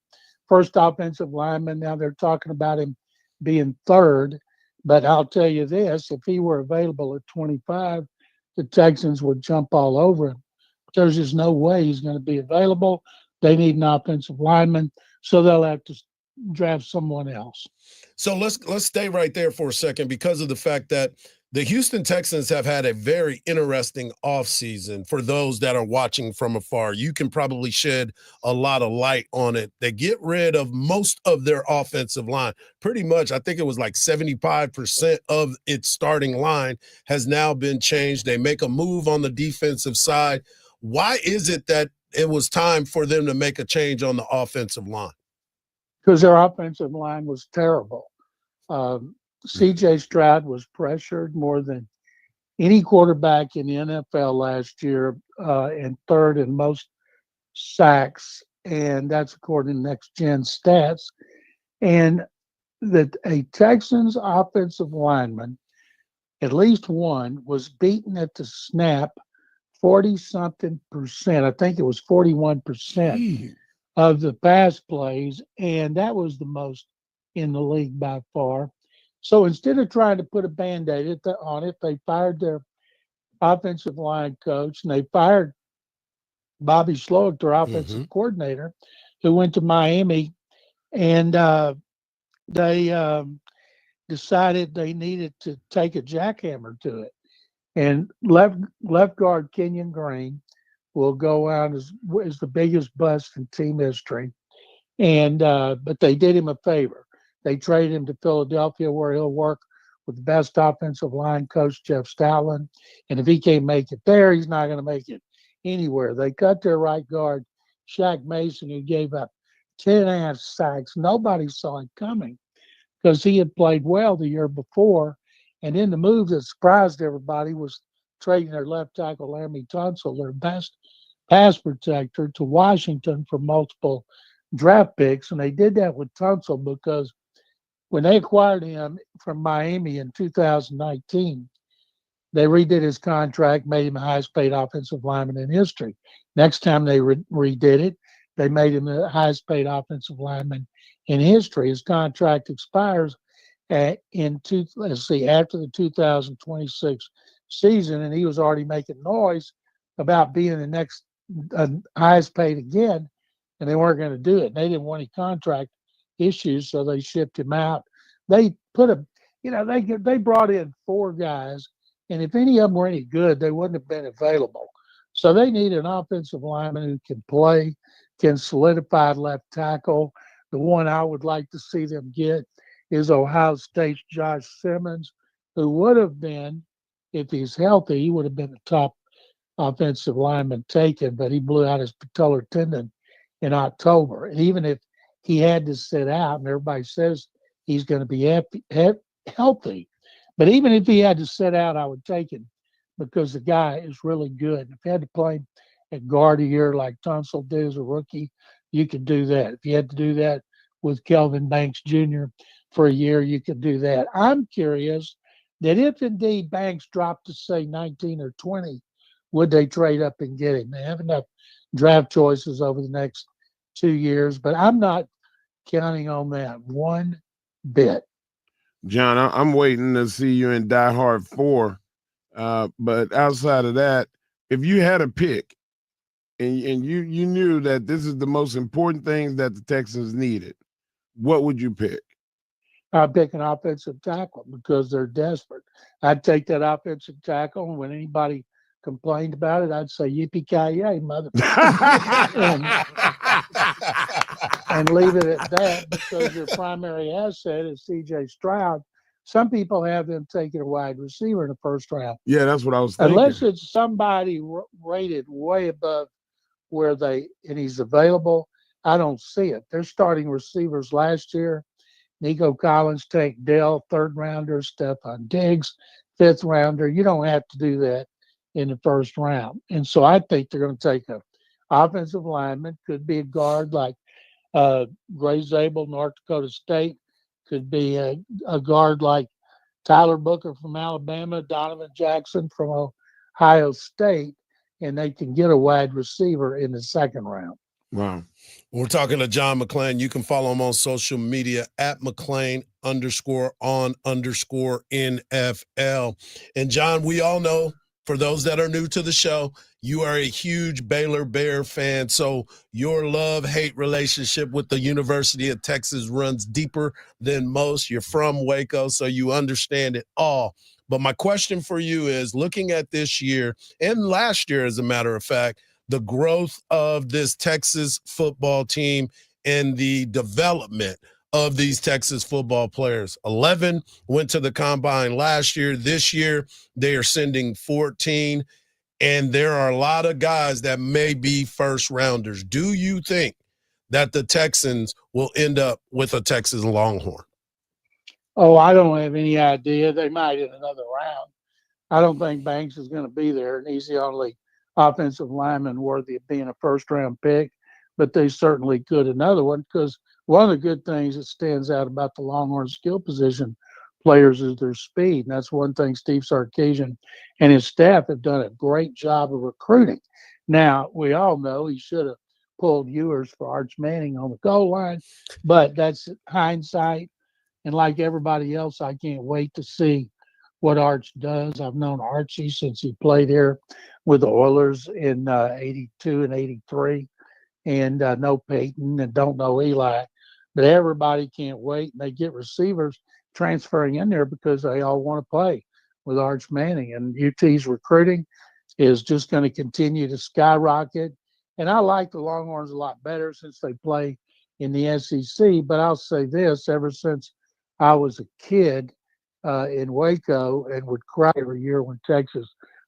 first offensive lineman. Now they're talking about him being third. But I'll tell you this, if he were available at 25, the Texans would jump all over him. There's just no way he's going to be available. They need an offensive lineman, so they'll have to draft someone else. So let's stay right there for a second, because of the fact that the Houston Texans have had a very interesting offseason. For those that are watching from afar, you can probably shed a lot of light on it. They get rid of most of their offensive line. Pretty much, I think it was like 75% of its starting line has now been changed. They make a move on the defensive side. Why is it that it was time for them to make a change on the offensive line? Because their offensive line was terrible. C.J. Stroud was pressured more than any quarterback in the NFL last year, and third in most sacks, and that's according to Next Gen Stats. And that a Texans offensive lineman, at least one, was beaten at the snap 40-something%. I think it was 41% of the pass plays, and that was the most in the league by far. So instead of trying to put a Band-Aid on it, they fired their offensive line coach, and they fired Bobby Slowick, their offensive coordinator, who went to Miami, and they decided they needed to take a jackhammer to it. And left guard Kenyon Green will go out as the biggest bust in team history. And but they did him a favor. They traded him to Philadelphia, where he'll work with the best offensive line coach, Jeff Stoutland. And if he can't make it there, he's not going to make it anywhere. They cut their right guard, Shaq Mason, who gave up 10.5 sacks. Nobody saw it coming because he had played well the year before. And in the move that surprised everybody was trading their left tackle, Laramie Tunsil, their best pass protector, to Washington for multiple draft picks. And they did that with Tunsil because when they acquired him from Miami in 2019, they redid his contract, made him the highest paid offensive lineman in history. Next time they redid it, they made him the highest paid offensive lineman in history. His contract expires after the 2026 season, and he was already making noise about being the next highest paid again, and they weren't going to do it. They didn't want any contract issues, so they shipped him out. They they brought in 4 guys, and if any of them were any good, they wouldn't have been available. So they need an offensive lineman who can play, can solidify left tackle. The one I would like to see them get is Ohio State's Josh Simmons, who would have been, if he's healthy, he would have been the top offensive lineman taken, but he blew out his patellar tendon in October. And even if he had to sit out, and everybody says he's going to be healthy, but even if he had to sit out, I would take him because the guy is really good. If you had to play at guard a year like Tunsil did as a rookie, you could do that. If you had to do that with Kelvin Banks Jr. for a year, you could do that. I'm curious that if indeed Banks dropped to say 19 or 20, would they trade up and get him? They have enough draft choices over the next 2 years, but I'm not counting on that one bit. John, I'm waiting to see you in Die Hard 4. But outside of that, if you had a pick and you knew that this is the most important thing that the Texans needed, what would you pick? I'd pick an offensive tackle because they're desperate. I'd take that offensive tackle, and when anybody complained about it, I'd say, yippee-ki-yay, motherfucker. and leave it at that because your primary asset is C.J. Stroud. Some people have them taking a wide receiver in the first round. Yeah, that's what I was thinking. Unless it's somebody rated way above where and he's available, I don't see it. They're starting receivers last year. Nico Collins, Tank Dell, 3rd rounder, Stephon Diggs, 5th rounder. You don't have to do that in the first round. And so I think they're going to take an offensive lineman, could be a guard like Gray Zabel, North Dakota State, could be a guard like Tyler Booker from Alabama, Donovan Jackson from Ohio State, and they can get a wide receiver in the 2nd round. Wow. We're talking to John McClain. You can follow him on social media at McClain_on_NFL. And John, we all know, for those that are new to the show, you are a huge Baylor Bear fan. So your love-hate relationship with the University of Texas runs deeper than most. You're from Waco, so you understand it all. But my question for you is, looking at this year and last year, as a matter of fact, the growth of this Texas football team and the development of these Texas football players. 11 went to the combine last year. This year, they are sending 14, and there are a lot of guys that may be first rounders. Do you think that the Texans will end up with a Texas Longhorn? Oh, I don't have any idea. They might in another round. I don't think Banks is going to be there, and he's the only offensive lineman worthy of being a first-round pick, but they certainly could another one, because one of the good things that stands out about the Longhorn skill position players is their speed. And that's one thing Steve Sarkisian and his staff have done a great job of recruiting. Now, we all know he should have pulled Ewers for Arch Manning on the goal line, but that's hindsight. And like everybody else, I can't wait to see what Arch does. I've known Archie since he played here with the Oilers in 82 and 83, and know Peyton and don't know Eli. But everybody can't wait. And they get receivers transferring in there because they all want to play with Arch Manning. And UT's recruiting is just going to continue to skyrocket. And I like the Longhorns a lot better since they play in the SEC. But I'll say this, ever since I was a kid in Waco and would cry every year when Texas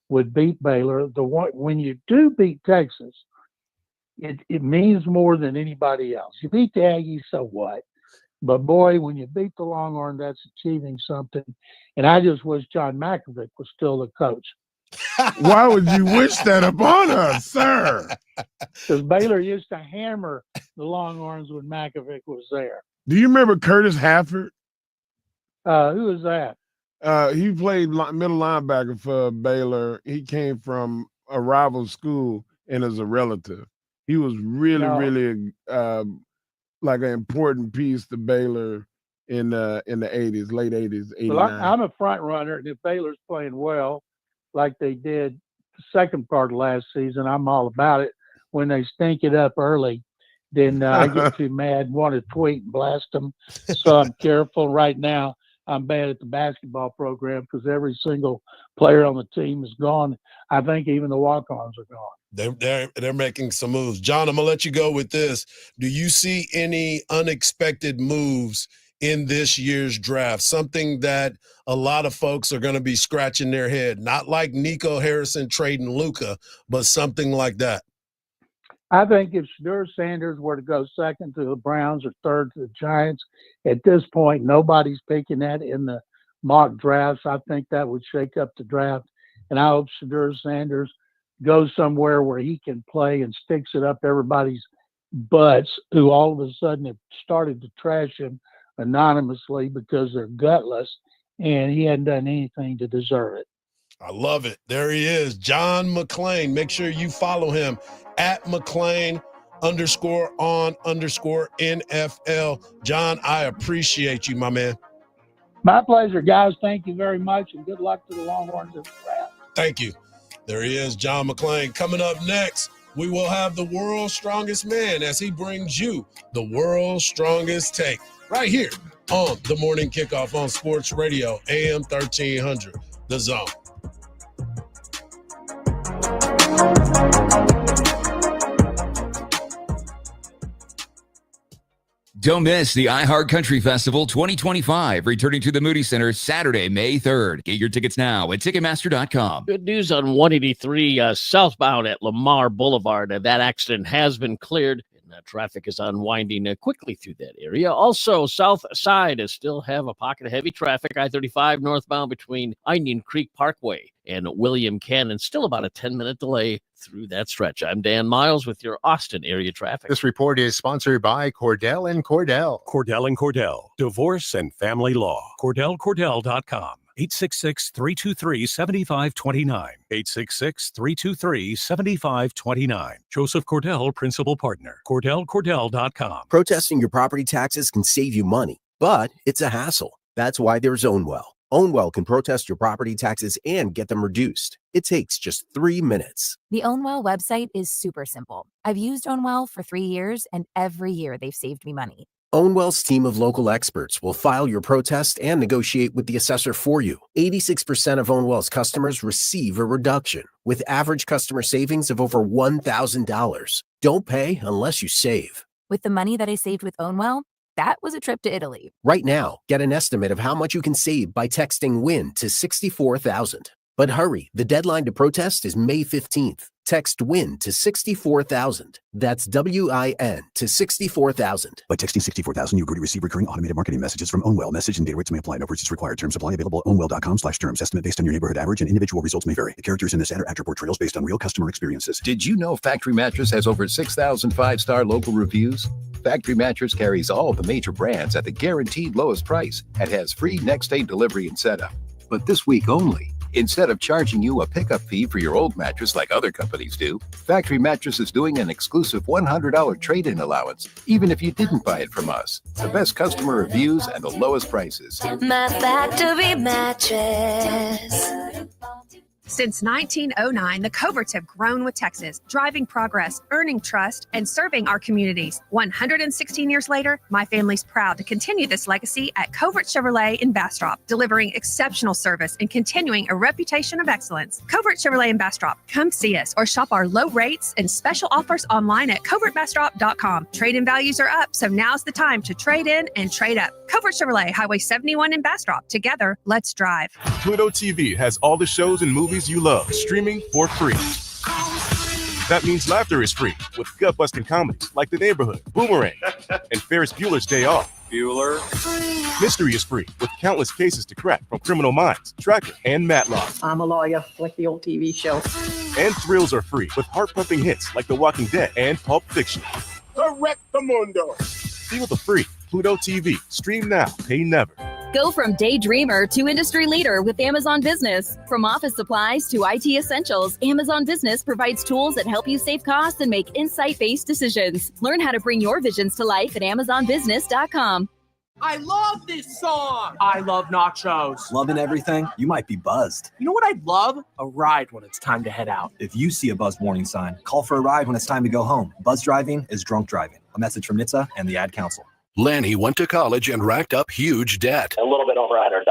would beat Baylor, when you do beat Texas, it means more than anybody else. You beat the Aggies, so what? But boy, when you beat the Longhorn, that's achieving something. And I just wish John Malkovich was still the coach. Why would you wish that upon us, sir? Because Baylor used to hammer the Longhorns when Malkovich was there. Do you remember Curtis Hafford? Who was that? He played middle linebacker for Baylor. He came from a rival school and is a relative. He was really like an important piece to Baylor in the 80s, late 80s, 89. Well, I'm a front runner, and if Baylor's playing well, like they did the second part of last season, I'm all about it. When they stink it up early, then I get too mad and want to tweet and blast them. So I'm careful. Right now, I'm bad at the basketball program because every single player on the team is gone. I think even the walk-ons are gone. They're making some moves. John, I'm gonna let you go with this. Do you see any unexpected moves in this year's draft? Something that a lot of folks are going to be scratching their head. Not like Nico Harrison trading Luka, but something like that. I think if Shedeur Sanders were to go second to the Browns or third to the Giants, at this point, nobody's picking that in the mock drafts. I think that would shake up the draft. And I hope Shedeur Sanders goes somewhere where he can play and sticks it up everybody's butts, who all of a sudden have started to trash him anonymously because they're gutless, and he hadn't done anything to deserve it. I love it. There he is, John McClain. Make sure you follow him at McClain_on_NFL. John, I appreciate you, my man. My pleasure, guys. Thank you very much, and good luck to the Longhorns in the draft. Thank you. There he is, John McClain. Coming up next, we will have the world's strongest man as he brings you the world's strongest take right here on the Morning Kickoff on Sports Radio, AM 1300, The Zone. Don't miss the iHeart Country Festival 2025, returning to the Moody Center Saturday, May 3rd. Get your tickets now at Ticketmaster.com. Good news on 183 southbound at Lamar Boulevard. That accident has been cleared, and traffic is unwinding quickly through that area. Also, south side is still have a pocket of heavy traffic. I-35 northbound between Onion Creek Parkway and William Cannon. Still about a 10-minute delay through that stretch. I'm Dan Miles with your Austin area traffic. This report is sponsored by Cordell & Cordell. Cordell & Cordell. Divorce and family law. CordellCordell.com. 866-323-7529. 866-323-7529. Joseph Cordell, Principal Partner. CordellCordell.com. Protesting your property taxes can save you money, but it's a hassle. That's why there's Ownwell. Ownwell can protest your property taxes and get them reduced. It takes just 3 minutes. The Ownwell website is super simple. I've used Ownwell for 3 years, and every year they've saved me money. Ownwell's team of local experts will file your protest and negotiate with the assessor for you. 86% of Ownwell's customers receive a reduction, with average customer savings of over $1,000. Don't pay unless you save. With the money that I saved with Ownwell, that was a trip to Italy. Right now, get an estimate of how much you can save by texting WIN to 64,000. But hurry, the deadline to protest is May 15th. Text WIN to 64,000. That's WIN to 64,000. By texting 64,000, you agree to receive recurring automated marketing messages from Ownwell. Message and data rates may apply. No purchase required. Terms apply. Available at ownwell.com/terms. Estimate based on your neighborhood average and individual results may vary. The characters in this ad are actor portrayals based on real customer experiences. Did you know Factory Mattress has over 6,000 5-star local reviews? Factory Mattress carries all the major brands at the guaranteed lowest price and has free next-day delivery and setup. But this week only, instead of charging you a pickup fee for your old mattress like other companies do, Factory Mattress is doing an exclusive $100 trade-in allowance, even if you didn't buy it from us. The best customer reviews and the lowest prices. My Factory Mattress. Since 1909, the Coverts have grown with Texas, driving progress, earning trust, and serving our communities. 116 years later, my family's proud to continue this legacy at Covert Chevrolet in Bastrop, delivering exceptional service and continuing a reputation of excellence. Covert Chevrolet in Bastrop. Come see us or shop our low rates and special offers online at covertbastrop.com. Trade-in values are up, so now's the time to trade in and trade up. Covert Chevrolet, Highway 71 in Bastrop. Together, let's drive. Pluto TV has all the shows and movies you love, streaming for free. That means laughter is free with gut-busting comedies like The Neighborhood, Boomerang, and Ferris Bueller's Day Off. Bueller. Mystery is free with countless cases to crack from Criminal Minds, Tracker, and Matlock. I'm a lawyer, like the old TV show. And thrills are free with heart-pumping hits like The Walking Dead and Pulp Fiction. Correctamundo. Feel the free Pluto TV. Stream now, pay never. Go from daydreamer to industry leader with Amazon Business. From office supplies to IT essentials, Amazon Business provides tools that help you save costs and make insight-based decisions. Learn how to bring your visions to life at AmazonBusiness.com. I love this song. I love nachos. Loving everything? You might be buzzed. You know what I'd love? A ride when it's time to head out. If you see a buzz warning sign, call for a ride when it's time to go home. Buzz driving is drunk driving. A message from NHTSA and the Ad Council. Lanny went to college and racked up huge debt. A little bit over $100,000.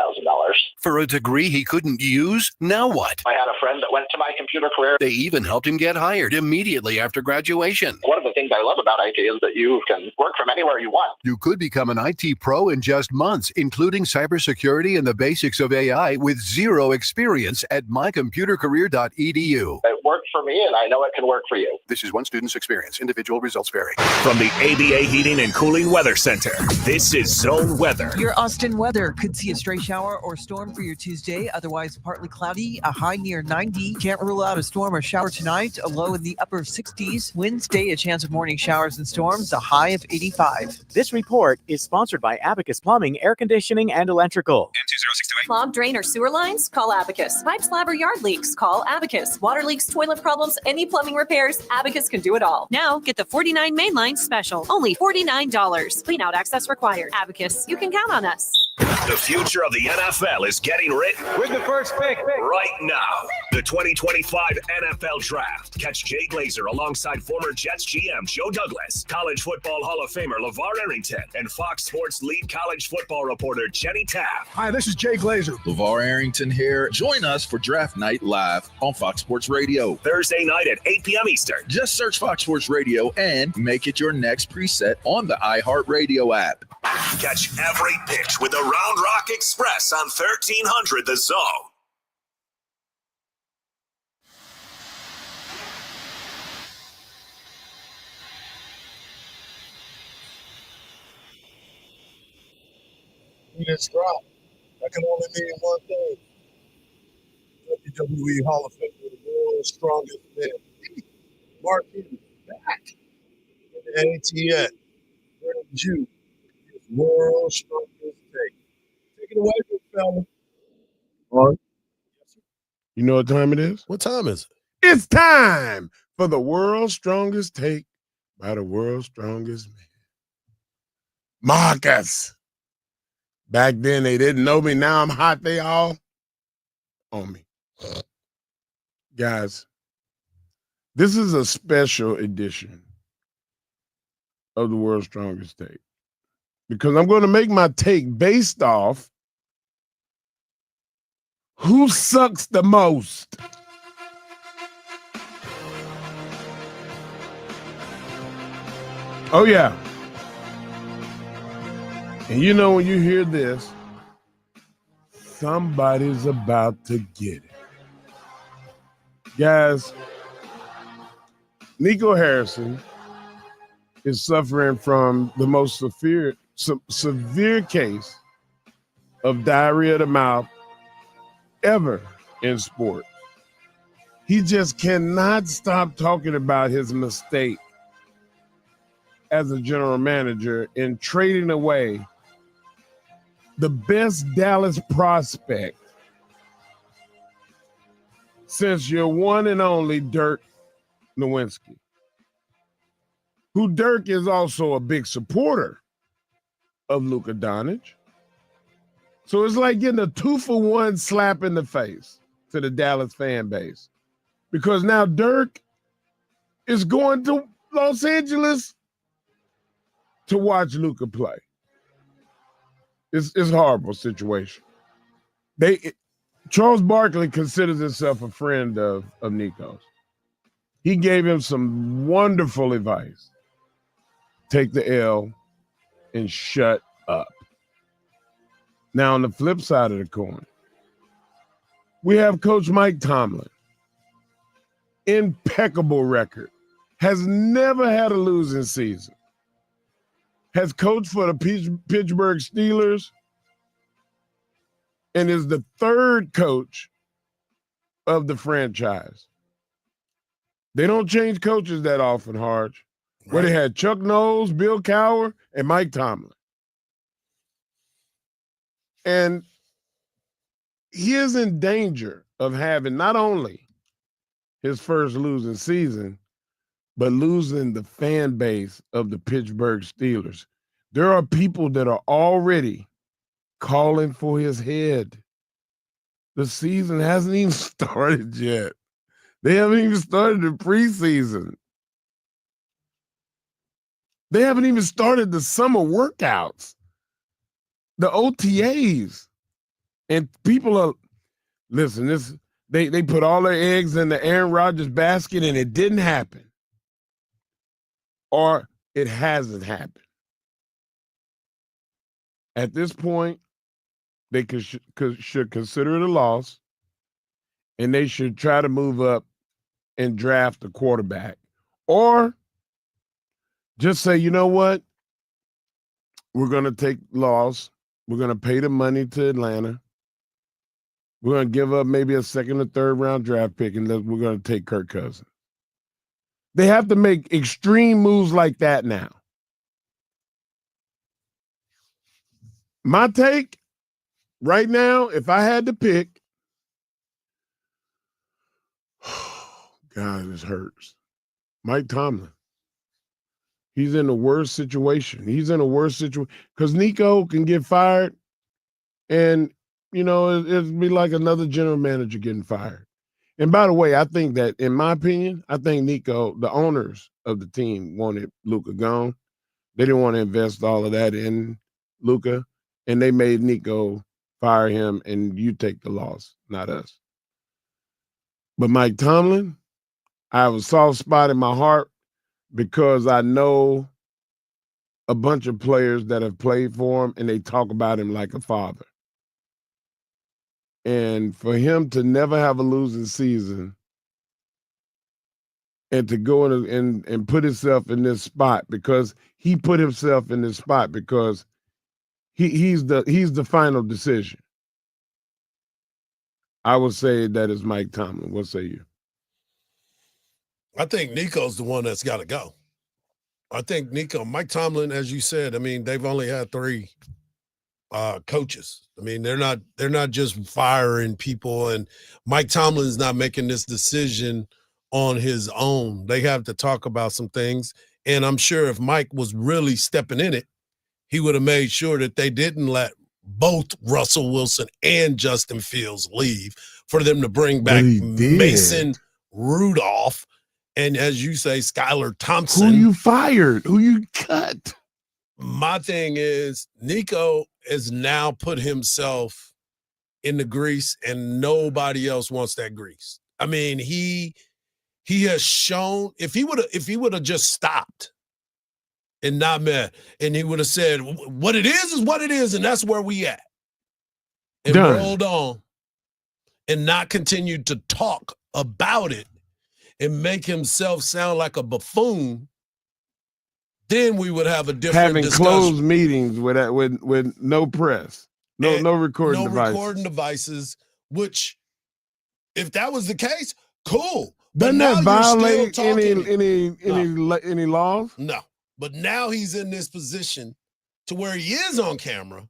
For a degree he couldn't use? Now what? I had a friend that went to my computer career. They even helped him get hired immediately after graduation. One of the things I love about IT is that you can work from anywhere you want. You could become an IT pro in just months, including cybersecurity and the basics of AI with zero experience at mycomputercareer.edu. It worked for me, and I know it can work for you. This is one student's experience. Individual results vary. From the ABA Heating and Cooling Weather Center, this is Zone Weather. Your Austin weather could see a stray shower or storm for your Tuesday. Otherwise, partly cloudy, a high near 90. Can't rule out a storm or shower tonight. A low in the upper 60s. Wednesday, a chance of morning showers and storms. A high of 85. This report is sponsored by Abacus Plumbing, Air Conditioning, and Electrical. M20628. Clogged drain or sewer lines? Call Abacus. Pipe, slab, or yard leaks? Call Abacus. Water leaks, toilet problems, any plumbing repairs? Abacus can do it all. Now, get the 49 mainline special. Only $49. Clean out access required. Abacus. You can count on us. The future of the NFL is getting written with the first pick right now. The 2025 NFL Draft. Catch Jay Glazer alongside former Jets GM Joe Douglas, College Football Hall of Famer LeVar Arrington, and Fox Sports lead college football reporter Jenny Taft. Hi, this is Jay Glazer. LeVar Arrington here. Join us for Draft Night live on Fox Sports Radio. Thursday night at 8 p.m. Eastern. Just search Fox Sports Radio and make it your next preset on the iHeartRadio app. Catch every pitch with the Round Rock Express on 1300 The Zone. This drop, that can only mean one thing. WWE Hall of Fame with the world's strongest man. Mark Henry back in the ATN. Brennan Jew, his world's strongest take. Take it away, big fella. All right. You know what time it is? What time is it? It's time for the world's strongest take by the world's strongest man. Marcus. Back then, they didn't know me. Now I'm hot. They all on me. Guys, this is a special edition of the World's Strongest Take because I'm going to make my take based off who sucks the most. Oh, yeah. And you know, when you hear this, somebody's about to get it. Guys, Nico Harrison is suffering from the most severe case of diarrhea of the mouth ever in sport. He just cannot stop talking about his mistake as a general manager in trading away the best Dallas prospect since your one and only Dirk Nowitzki, who Dirk is also a big supporter of Luka Doncic. So it's like getting a 2-for-1 slap in the face to the Dallas fan base, because now Dirk is going to Los Angeles to watch Luka play. It's a horrible situation. Charles Barkley considers himself a friend of Nico's. He gave him some wonderful advice. Take the L and shut up. Now, on the flip side of the coin, we have Coach Mike Tomlin. Impeccable record. Has never had a losing season. Has coached for the Pittsburgh Steelers and is the third coach of the franchise. They don't change coaches that often, Hardge. Right. Where they had Chuck Knowles, Bill Cowher, and Mike Tomlin. And he is in danger of having not only his first losing season, but losing the fan base of the Pittsburgh Steelers. There are people that are already calling for his head. The season hasn't even started yet. They haven't even started the preseason. They haven't even started the summer workouts, the OTAs. And people are, listen, they put all their eggs in the Aaron Rodgers basket and it didn't happen. Or it hasn't happened. At this point, they should consider it a loss, and they should try to move up and draft a quarterback. Or just say, you know what? We're going to take loss. We're going to pay the money to Atlanta. We're going to give up maybe a second or third round draft pick, and we're going to take Kirk Cousins. They have to make extreme moves like that now. My take right now, if I had to pick, God, this hurts. Mike Tomlin. He's in the worst situation. He's in a worse situation because Nico can get fired, and, you know, it'd be like another general manager getting fired. And by the way, I think that, in my opinion, I think Nico, the owners of the team, wanted Luka gone. They didn't want to invest all of that in Luka, and they made Nico fire him, and you take the loss, not us. But Mike Tomlin, I have a soft spot in my heart because I know a bunch of players that have played for him, and they talk about him like a father. And for him to never have a losing season and to go in and put himself in this spot, because he put himself in this spot because he's the final decision. I would say that is Mike Tomlin. What say you? I think Nico's the one that's got to go. I think Mike Tomlin, as you said, I mean, they've only had 3 coaches. I mean, they're not just firing people, and Mike Tomlin's not making this decision on his own. They have to talk about some things, and I'm sure if Mike was really stepping in it, he would have made sure that they didn't let both Russell Wilson and Justin Fields leave for them to bring back Mason Rudolph and, as you say, Skylar Thompson. Who you fired? Who you cut? My thing is Nico has now put himself in the grease, and nobody else wants that grease. I mean, he has shown if he would have just stopped and not met, and he would have said what it is what it is, and that's where we at. And rolled on and not continued to talk about it and make himself sound like a buffoon, then we would have a different having discussion. closed meetings with no press, no recording devices. Recording devices. Which, if that was the case, cool. Doesn't that violate any laws? No. But now he's in this position to where he is on camera,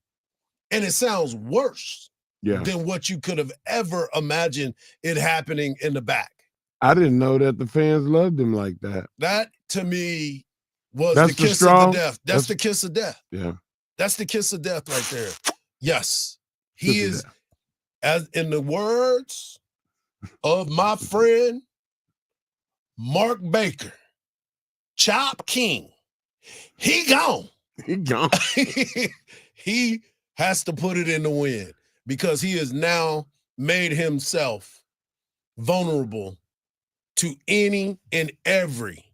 and it sounds worse than what you could have ever imagined it happening in the back. I didn't know that the fans loved him like that. That, to me, was the kiss of the death. That's the kiss of death. Yeah. That's the kiss of death right there. Yes. He is, as in the words of my friend Mark Baker, Chop King, he gone. He gone. He has to put it in the wind because he has now made himself vulnerable to any and every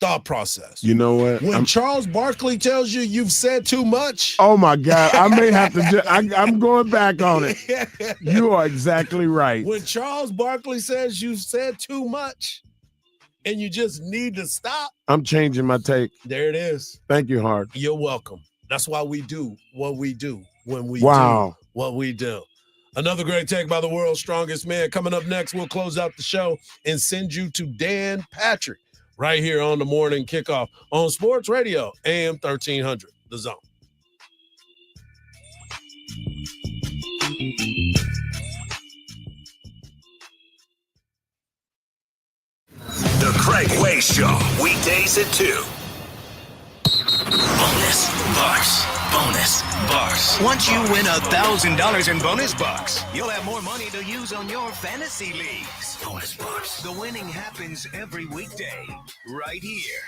thought process. You know what? When Charles Barkley tells you you've said too much. Oh my God. I may have to I'm going back on it. You are exactly right. When Charles Barkley says you've said too much and you just need to stop. I'm changing my take. There it is. Thank you, Hard. You're welcome. That's why we do what we do when we do what we do. Another great take by the world's strongest man. Coming up next, we'll close out the show and send you to Dan Patrick right here on the Morning Kickoff on Sports Radio, AM 1300, The Zone. The Craig Way Show, weekdays at 2. Bonus bucks. Bonus bucks. Once you win $1,000 in bonus bucks, you'll have more money to use on your fantasy leagues. Bonus bucks. The winning happens every weekday, right here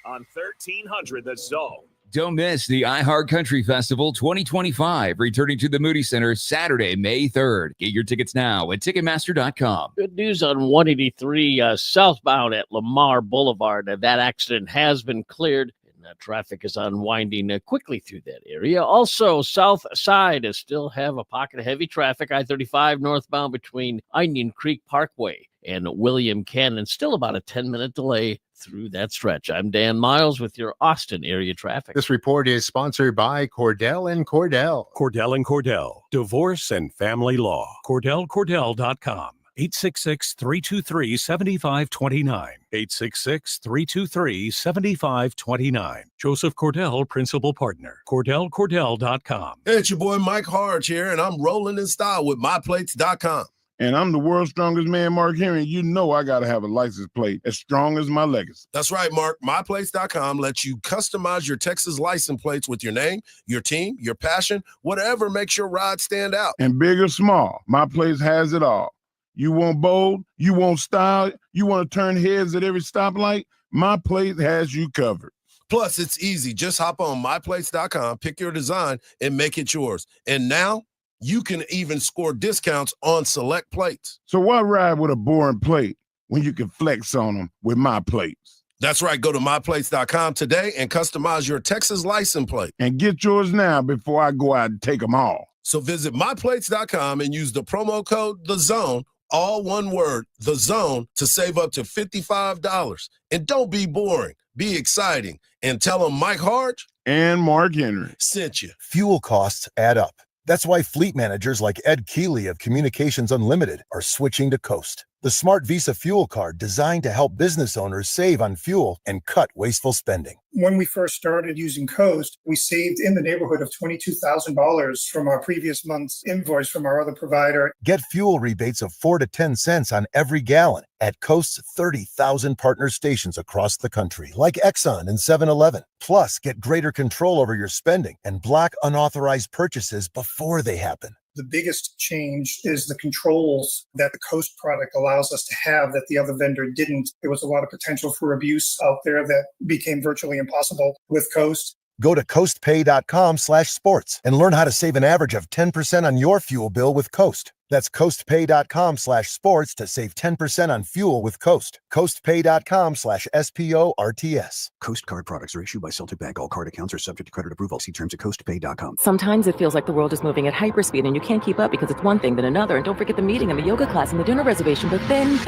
on 1300 The Zone. Don't miss the iHeart Country Festival 2025, returning to the Moody Center Saturday, May 3rd. Get your tickets now at Ticketmaster.com. Good news on 183 southbound at Lamar Boulevard. That accident has been cleared. Traffic is unwinding quickly through that area. Also, south side still have a pocket of heavy traffic. I-35 northbound between Onion Creek Parkway and William Cannon. Still about a 10-minute delay through that stretch. I'm Dan Miles with your Austin area traffic. This report is sponsored by Cordell & Cordell. Cordell & Cordell. Divorce and Family Law. CordellCordell.com. 866-323-7529. 866-323-7529. Joseph Cordell, Principal Partner. CordellCordell.com. Hey, it's your boy Mike Hardge here, and I'm rolling in style with MyPlates.com. And I'm the world's strongest man, Mark Henry. You know I got to have a license plate as strong as my legacy. That's right, Mark. MyPlates.com lets you customize your Texas license plates with your name, your team, your passion, whatever makes your ride stand out. And big or small, My Place has it all. You want bold, you want style, you want to turn heads at every stoplight, My Place has you covered. Plus, it's easy. Just hop on MyPlace.com, pick your design, and make it yours. And now, you can even score discounts on select plates. So why ride with a boring plate when you can flex on them with My Plates? That's right. Go to MyPlace.com today and customize your Texas license plate. And get yours now before I go out and take them all. So visit MyPlace.com and use the promo code THEZONE, all one word, The Zone, to save up to $55. And don't be boring. Be exciting. And tell them Mike Hardge and Mark Henry sent you. Fuel costs add up. That's why fleet managers like Ed Keeley of Communications Unlimited are switching to Coast, the smart Visa fuel card designed to help business owners save on fuel and cut wasteful spending. When we first started using Coast, we saved in the neighborhood of $22,000 from our previous month's invoice from our other provider. Get fuel rebates of 4 to 10 cents on every gallon at Coast's 30,000 partner stations across the country, like Exxon and 7-Eleven. Plus, get greater control over your spending and block unauthorized purchases before they happen. The biggest change is the controls that the Coast product allows us to have that the other vendor didn't. There was a lot of potential for abuse out there that became virtually impossible with Coast. Go to coastpay.com/sports and learn how to save an average of 10% on your fuel bill with Coast. That's coastpay.com/sports to save 10% on fuel with Coast. Coastpay.com/SPORTS. Coast card products are issued by Celtic Bank. All card accounts are subject to credit approval. See terms at coastpay.com. Sometimes it feels like the world is moving at hyperspeed and you can't keep up because it's one thing then another. And don't forget the meeting and the yoga class and the dinner reservation. But then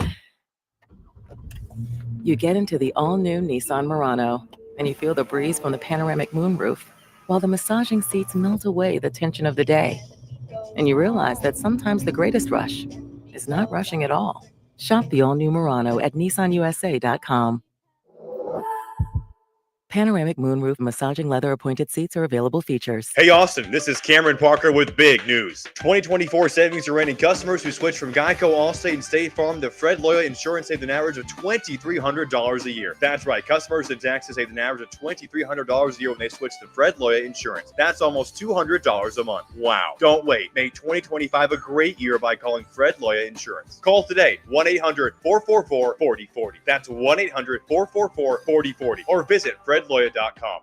You get into the all-new Nissan Murano, and you feel the breeze from the panoramic moonroof, while the massaging seats melt away the tension of the day. And you realize that sometimes the greatest rush is not rushing at all. Shop the all-new Murano at nissanusa.com. Panoramic moonroof massaging leather appointed seats are available features. Hey Austin, this is Cameron Parker with big news. 2024 savings are ending. Customers who switch from Geico, Allstate, and State Farm to Fred Loya Insurance saved an average of $2,300 a year. That's right, customers in Texas saved an average of $2,300 a year when they switch to Fred Loya Insurance. That's almost $200 a month. Wow. Don't wait. Make 2025 a great year by calling Fred Loya Insurance. Call today, 1-800-444-4040. That's 1-800-444-4040. Or visit fredloya.com.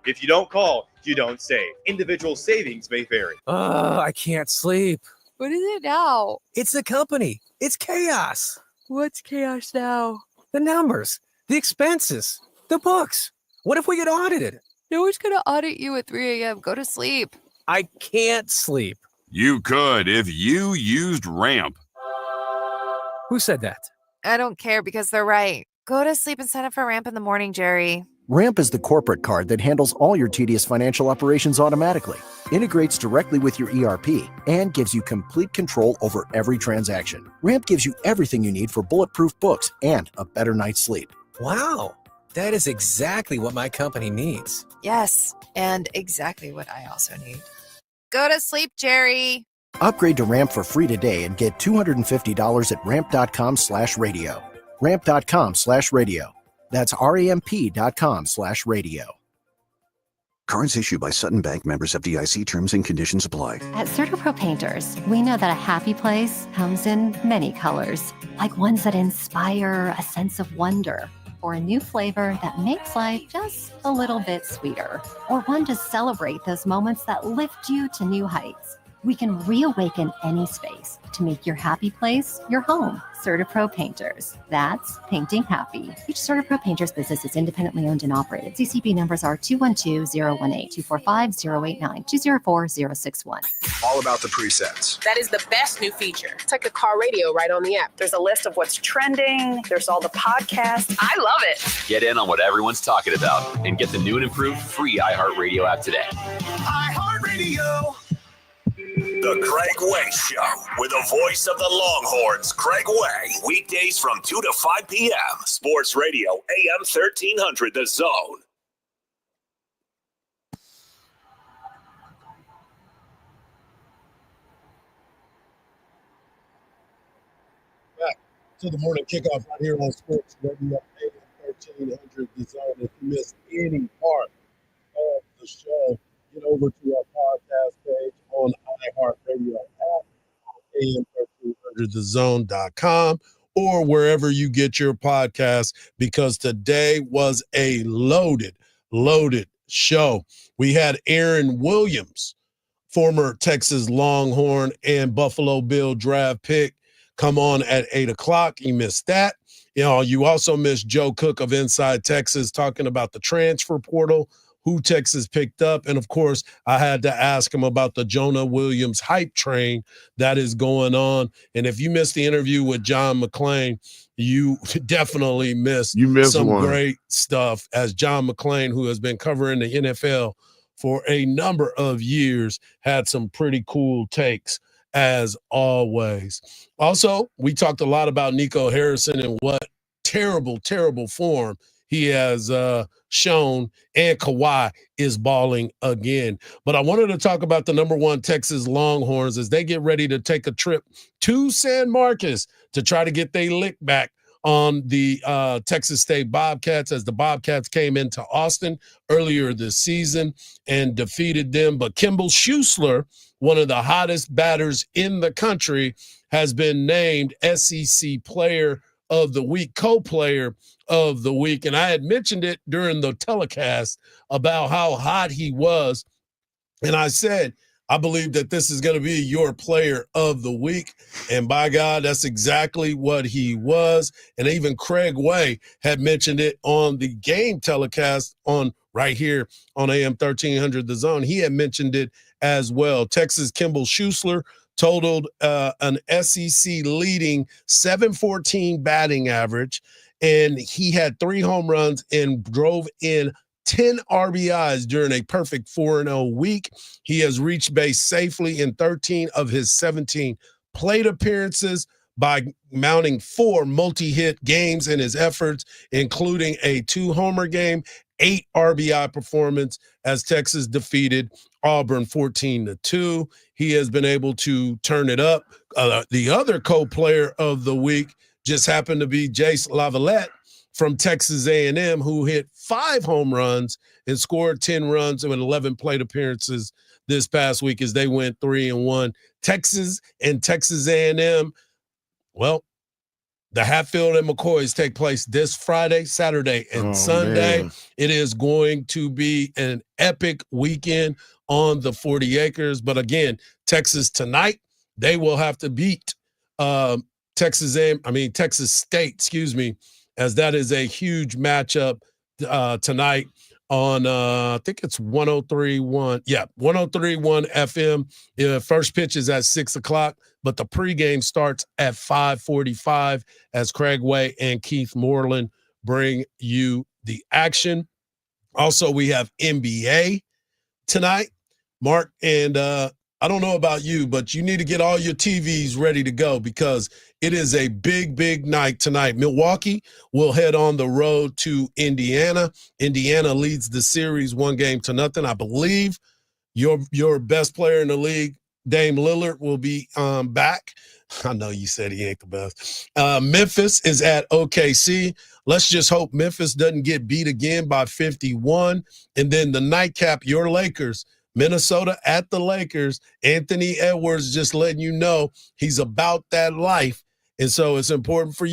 If you don't call, you don't save. Individual savings may vary. I can't sleep. What is it now? It's the company. It's chaos. What's chaos now? The numbers, the expenses, the books. What if we get audited? No one's going to audit you at 3 a.m. Go to sleep. I can't sleep. You could if you used Ramp. Who said that? I don't care because they're right. Go to sleep and sign up for Ramp in the morning, Jerry. Ramp is the corporate card that handles all your tedious financial operations automatically, integrates directly with your ERP, and gives you complete control over every transaction. Ramp gives you everything you need for bulletproof books and a better night's sleep. Wow, that is exactly what my company needs. Yes, and exactly what I also need. Go to sleep, Jerry. Upgrade to Ramp for free today and get $250 at ramp.com/radio. Ramp.com/radio. That's ramp.com/radio. Cards issued by Sutton Bank, members of FDIC. Terms and conditions apply. At CertaPro Painters, we know that a happy place comes in many colors, like ones that inspire a sense of wonder, or a new flavor that makes life just a little bit sweeter, or one to celebrate those moments that lift you to new heights. We can reawaken any space to make your happy place your home. CertaPro Painters. That's painting happy. Each CertaPro Painters business is independently owned and operated. CCP numbers are 212-018, 245-089, 204-061. All about the presets. That is the best new feature. It's like the car radio right on the app. There's a list of what's trending. There's all the podcasts. I love it. Get in on what everyone's talking about and get the new and improved free iHeartRadio app today. iHeartRadio. The Craig Way Show with the voice of the Longhorns, Craig Way. Weekdays from 2 to 5 p.m. Sports Radio, AM 1300, The Zone. Back to the morning kickoff right here on Sports Radio, AM 1300, The Zone. If you missed any part of the show, get over to our podcast page on iHeartRadio app, AM1300thezone.com, or wherever you get your podcasts, because today was a loaded show. We had Aaron Williams, former Texas Longhorn and Buffalo Bill draft pick, come on at 8 o'clock. You missed that. You know, you also missed Joe Cook of Inside Texas talking about the transfer portal, who Texas picked up. And, of course, I had to ask him about the Jonah Williams hype train that is going on. And if you missed the interview with John McClain, you definitely missed some great stuff, as John McClain, who has been covering the NFL for a number of years, had some pretty cool takes, as always. Also, we talked a lot about Nico Harrison and what terrible form he has shown, and Kawhi is balling again. But I wanted to talk about the number one Texas Longhorns as they get ready to take a trip to San Marcos to try to get their lick back on the Texas State Bobcats, as the Bobcats came into Austin earlier this season and defeated them. But Kimball Schuessler, one of the hottest batters in the country, has been named SEC Player of the Week, co-player of the week. And I had mentioned it during the telecast about how hot he was. And I said, I believe that this is going to be your player of the week. And by God, that's exactly what he was. And even Craig Way had mentioned it on the game telecast on right here on AM 1300 The Zone. He had mentioned it as well. Texas Kimball Schuessler totaled an SEC leading 714 batting average and he had 3 home runs and drove in 10 RBIs during a perfect 4-0 week. He has reached base safely in 13 of his 17 plate appearances by mounting 4 multi-hit games in his efforts, including a 2-homer game, 8 RBI performance as Texas defeated Auburn 14-2. He has been able to turn it up. The other co-player of the week just happened to be Jace Lavalette from Texas A&M, who hit 5 home runs and scored 10 runs in 11 plate appearances this past week as they went 3-1. Texas and Texas A&M, well, the Hatfield and McCoys take place this Friday, Saturday, and Sunday. Man. It is going to be an epic weekend on the 40 acres. But again, Texas tonight, they will have to beat Texas State, as that is a huge matchup tonight on, I think it's 103.1. Yeah, 103.1 FM. First pitch is at 6 o'clock, but the pregame starts at 5:45 as Craig Way and Keith Moreland bring you the action. Also, we have NBA tonight, Mark, and I don't know about you, but you need to get all your TVs ready to go because it is a big, big night tonight. Milwaukee will head on the road to Indiana. Indiana leads the series 1-0. I believe your best player in the league, Dame Lillard, will be back. I know you said he ain't the best. Memphis is at OKC. Let's just hope Memphis doesn't get beat again by 51. And then the nightcap, your Lakers, Minnesota at the Lakers. Anthony Edwards just letting you know he's about that life. And so it's important for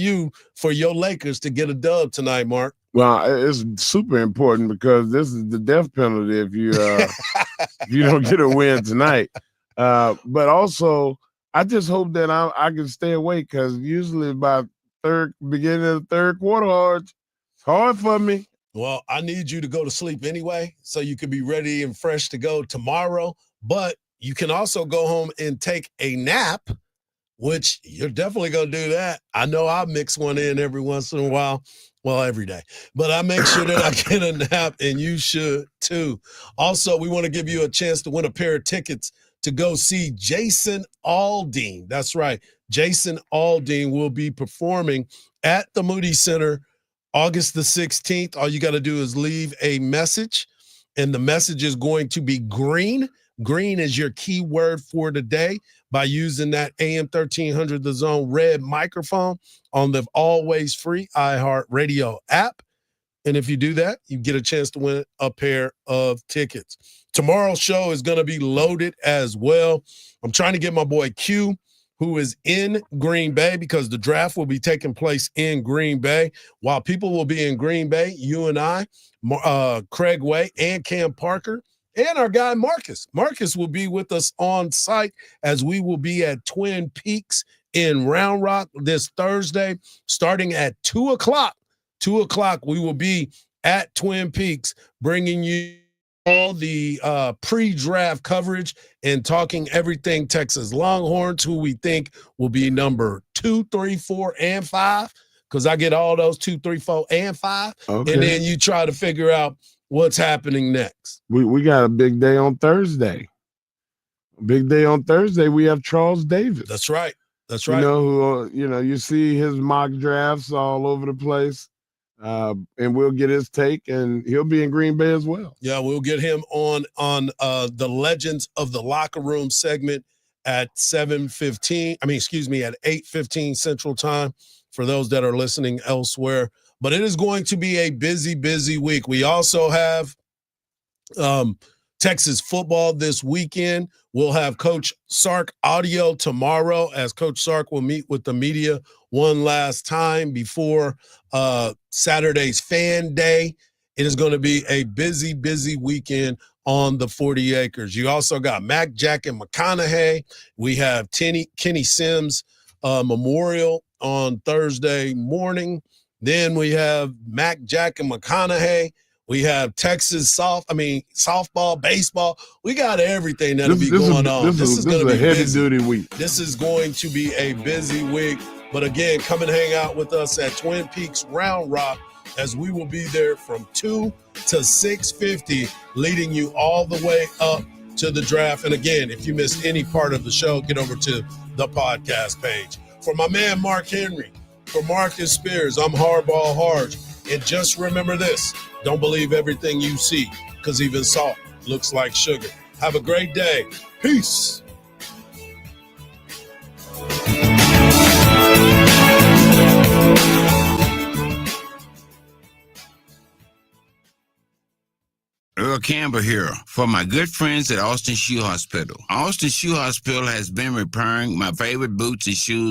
your Lakers to get a dub tonight, Mark. Well, it's super important because this is the death penalty if you if you don't get a win tonight. But also, I just hope that I can stay awake because usually by beginning of the third quarter, it's hard for me. Well, I need you to go to sleep anyway, so you can be ready and fresh to go tomorrow. But you can also go home and take a nap, which you're definitely going to do that. I know I mix one in every once in a while. Well, every day. But I make sure that I get a nap, and you should too. Also, we want to give you a chance to win a pair of tickets to go see Jason Aldean. That's right. Jason Aldean will be performing at the Moody Center August the 16th. All you got to do is leave a message, and the message is going to be green. Green is your key word for today by using that AM 1300 The Zone red microphone on the always free iHeartRadio app. And if you do that, you get a chance to win a pair of tickets. Tomorrow's show is going to be loaded as well. I'm trying to get my boy Q, who is in Green Bay, because the draft will be taking place in Green Bay. While people will be in Green Bay, you and I, Craig Way and Cam Parker, and our guy Marcus. Marcus will be with us on site as we will be at Twin Peaks in Round Rock this Thursday, starting at 2 o'clock. 2 o'clock, we will be at Twin Peaks bringing you all the pre-draft coverage and talking everything Texas Longhorns, who we think will be number 2, 3, 4, and 5, because I get all those 2, 3, 4, and 5. Okay. And then you try to figure out what's happening next. We got a big day on Thursday. Big day on Thursday. We have Charles Davis. That's right. That's right. You see his mock drafts all over the place. And we'll get his take, and he'll be in Green Bay as well. Yeah, we'll get him on the Legends of the Locker Room segment at 7:15. At 8:15 Central Time for those that are listening elsewhere. But it is going to be a busy, busy week. We also have Texas football this weekend. We'll have Coach Sark audio tomorrow, as Coach Sark will meet with the media one last time before Saturday's fan day. It is going to be a busy, busy weekend on the 40 acres. You also got Mac, Jack, and McConaughey. We have Kenny Sims memorial on Thursday morning. Then we have Mac, Jack, and McConaughey. We have Texas softball, baseball. We got everything that'll be going on. This is going to be a heavy-duty week. This is going to be a busy week. But again, come and hang out with us at Twin Peaks Round Rock, as we will be there from 2 to 6:50, leading you all the way up to the draft. And again, if you missed any part of the show, get over to the podcast page. For my man, Mark Henry, for Marcus Spears, I'm Hardball Hardge. And just remember this, don't believe everything you see, because even salt looks like sugar. Have a great day. Peace. Earl Campbell here for my good friends at Austin Shoe Hospital. Austin Shoe Hospital has been repairing my favorite boots and shoes